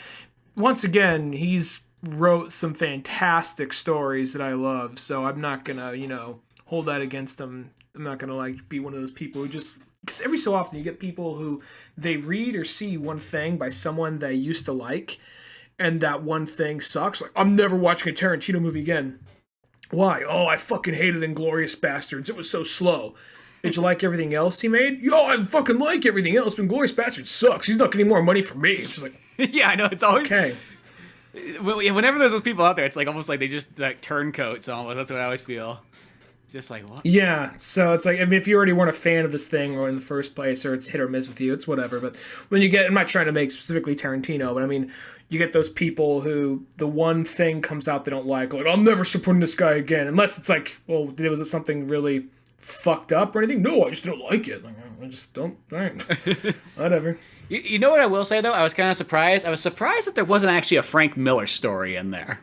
once again, he's wrote some fantastic stories that I love, so I'm not gonna, you know, hold that against him. I'm not gonna, like, be one of those people who just... Because every so often you get people who, they read or see one thing by someone they used to like, and that one thing sucks. Like, I'm never watching a Tarantino movie again. Why? Oh, I fucking hated Inglourious Bastards. It was so slow. Did you like everything else he made? Yo, I fucking like everything else, but Inglourious Bastards sucks. He's not getting more money from me. It's just like... Yeah, I know. It's always... Okay. Whenever there's those people out there, it's like almost like they just like turncoats almost. That's what I always feel. Just like, what? Yeah, so it's like, I mean, if you already weren't a fan of this thing or in the first place, or it's hit or miss with you, it's whatever. But when you get, I'm not trying to make specifically Tarantino, but I mean, you get those people who the one thing comes out they don't like, I'm never supporting this guy again. Unless it's like, well, was it something really fucked up or anything? No, I just don't like it. Like, I just don't, all right, whatever. You know what I will say, though? I was kind of surprised. I was surprised that there wasn't actually a Frank Miller story in there.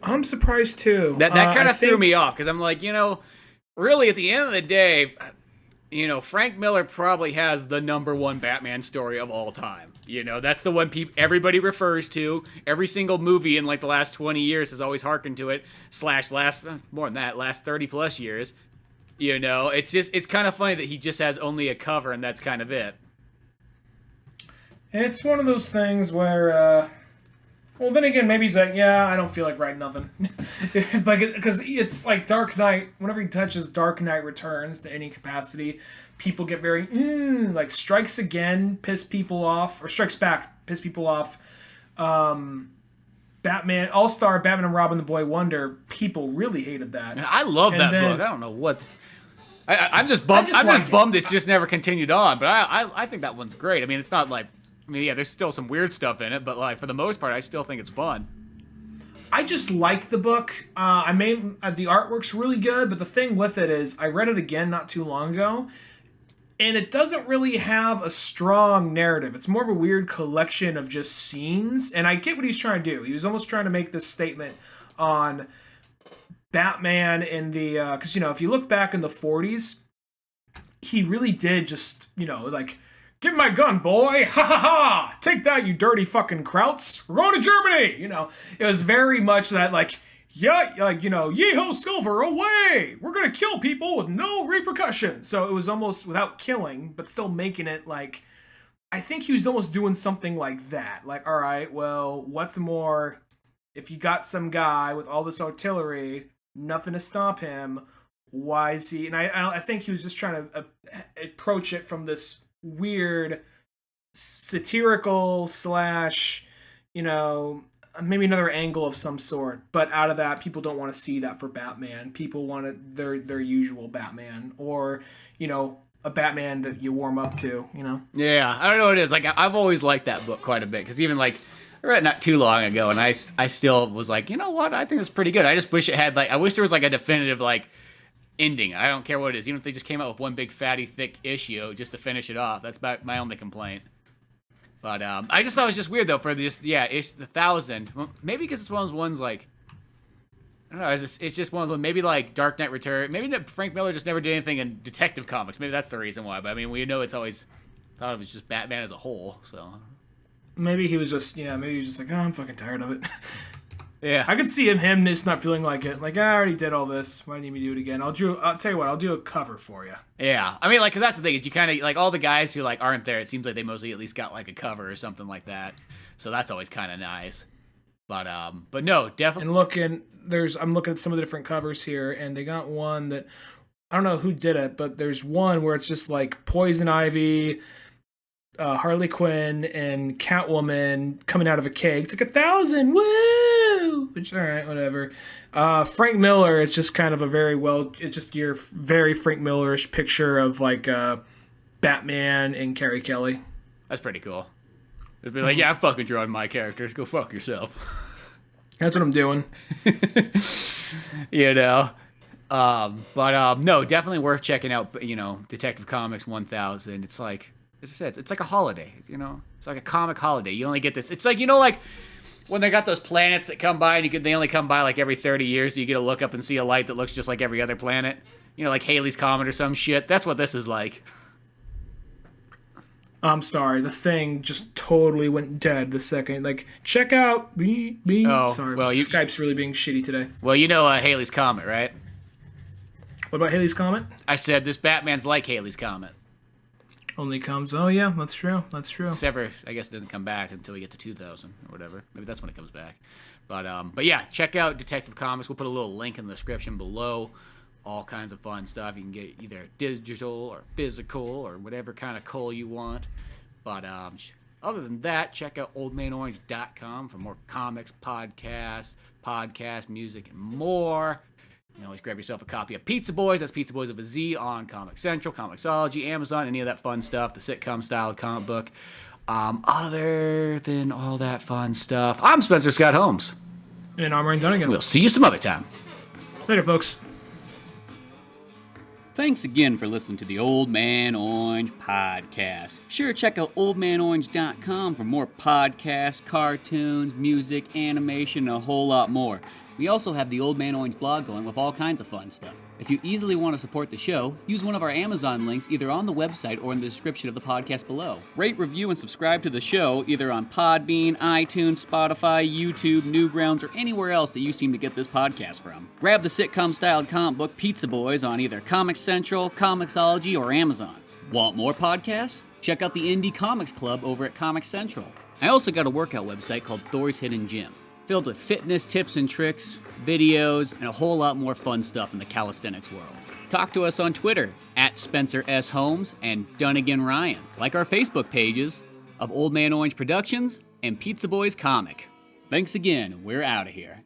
I'm surprised too. That kind of threw me off because I'm like, you know, really at the end of the day, you know, Frank Miller probably has the #1 Batman story of all time. You know, that's the one everybody refers to. Every single movie in like the last 20 years has always hearkened to it. More than that, last 30 plus years. You know, it's kind of funny that he just has only a cover and that's kind of it. It's one of those things where. Well, then again, maybe he's like, yeah, I don't feel like writing nothing. Like, because it's like Dark Knight, whenever he touches Dark Knight Returns to any capacity, people get very, like, Strikes Again, piss people off, or Strikes Back, piss people off. Batman, All-Star, Batman and Robin, the Boy Wonder, people really hated that. I love that book. I don't know what... I'm just bummed. I'm just bummed it's just never continued on, but I think that one's great. I mean, it's not like... I mean, yeah, there's still some weird stuff in it, but like for the most part, I still think it's fun. I just like the book. The artwork's really good, but the thing with it is, I read it again not too long ago, and it doesn't really have a strong narrative. It's more of a weird collection of just scenes, and I get what he's trying to do. He was almost trying to make this statement on Batman in the... Because, you know, if you look back in the 40s, he really did just, you know, like... Give me my gun, boy! Ha ha ha! Take that, you dirty fucking Krauts! We're going to Germany! You know, it was very much that, like, yeah, like, you know, yee-ho, Silver, away! We're gonna kill people with no repercussions! So it was almost without killing, but still making it, like, I think he was almost doing something like that. Like, alright, well, what's more, if you got some guy with all this artillery, nothing to stop him, why is he... And I think he was just trying to approach it from this weird satirical / you know, maybe another angle of some sort, but out of that, people don't want to see that for Batman. People want their usual Batman, or, you know, a Batman that you warm up to, you know. Yeah, I don't know what it is. Like, I've always liked that book quite a bit, because even like I read it not too long ago, and I still was like, you know what, I think it's pretty good. I just wish it had like, I wish there was like a definitive like ending. I don't care what it is, even if they just came out with one big fatty thick issue just to finish it off. That's my only complaint. But I just thought it was just weird though for just the 1,000. Well, maybe because it's one of those ones like, I don't know. It's just one of those, maybe like Dark Knight Return. Maybe Frank Miller just never did anything in Detective Comics. Maybe that's the reason why. But I mean, we know it's always thought of as just Batman as a whole. So maybe he was just maybe he was just like, oh, I'm fucking tired of it. Yeah, I could see him just not feeling like it. Like, I already did all this. Why do you need me to do it again? I'll tell you what. I'll do a cover for you. Yeah, I mean, like, because that's the thing. Is you kind of like all the guys who like aren't there. It seems like they mostly at least got like a cover or something like that. So that's always kind of nice. But no, definitely. And I'm looking at some of the different covers here, and they got one that I don't know who did it, but there's one where it's just like Poison Ivy, Harley Quinn, and Catwoman coming out of a cake. It's like 1,000, woo! Which, all right, whatever. Frank Miller, it's just kind of it's just your very Frank Miller-ish picture of like Batman and Carrie Kelly. That's pretty cool. Just be like, yeah, I'm fucking drawing my characters. Go fuck yourself. That's what I'm doing. You know? No, definitely worth checking out, you know, Detective Comics 1000. It's like, as I said, it's like a holiday, you know? It's like a comic holiday. You only get this. It's like, you know, like when they got those planets that come by and they only come by like every 30 years, so you get to look up and see a light that looks just like every other planet. You know, like Halley's Comet or some shit. That's what this is like. I'm sorry, the thing just totally went dead the second. Like, check out Oh, sorry, well, Skype's really being shitty today. Well, you know Halley's Comet, right? What about Halley's Comet? I said this Batman's like Halley's Comet. Only comes. Oh yeah, that's true. That's true. Except for, I guess it doesn't come back until we get to 2000 or whatever. Maybe that's when it comes back. But yeah, check out Detective Comics. We'll put a little link in the description below. All kinds of fun stuff. You can get either digital or physical or whatever kind of coal you want. But other than that, check out oldmanorange.com for more comics, podcasts, music, and more. You can always grab yourself a copy of Pizza Boys. That's Pizza Boys with a Z on Comix Central, Comixology, Amazon, any of that fun stuff, the sitcom-style comic book. Other than all that fun stuff, I'm Spencer Scott Holmes. And I'm Ryan Dunigan. We'll see you some other time. Later, folks. Thanks again for listening to the Old Man Orange podcast. Sure, check out oldmanorange.com for more podcasts, cartoons, music, animation, and a whole lot more. We also have the Old Man Orange blog going with all kinds of fun stuff. If you easily want to support the show, use one of our Amazon links either on the website or in the description of the podcast below. Rate, review, and subscribe to the show either on Podbean, iTunes, Spotify, YouTube, Newgrounds, or anywhere else that you seem to get this podcast from. Grab the sitcom-styled comic book Pizza Boys on either Comix Central, Comixology, or Amazon. Want more podcasts? Check out the Indie Comics Club over at Comix Central. I also got a workout website called Thor's Hidden Gym, filled with fitness tips and tricks, videos, and a whole lot more fun stuff in the calisthenics world. Talk to us on Twitter at Spencer S. Holmes and Dunigan Ryan. Like our Facebook pages of Old Man Orange Productions and Pizza Boys Comic. Thanks again, we're out of here.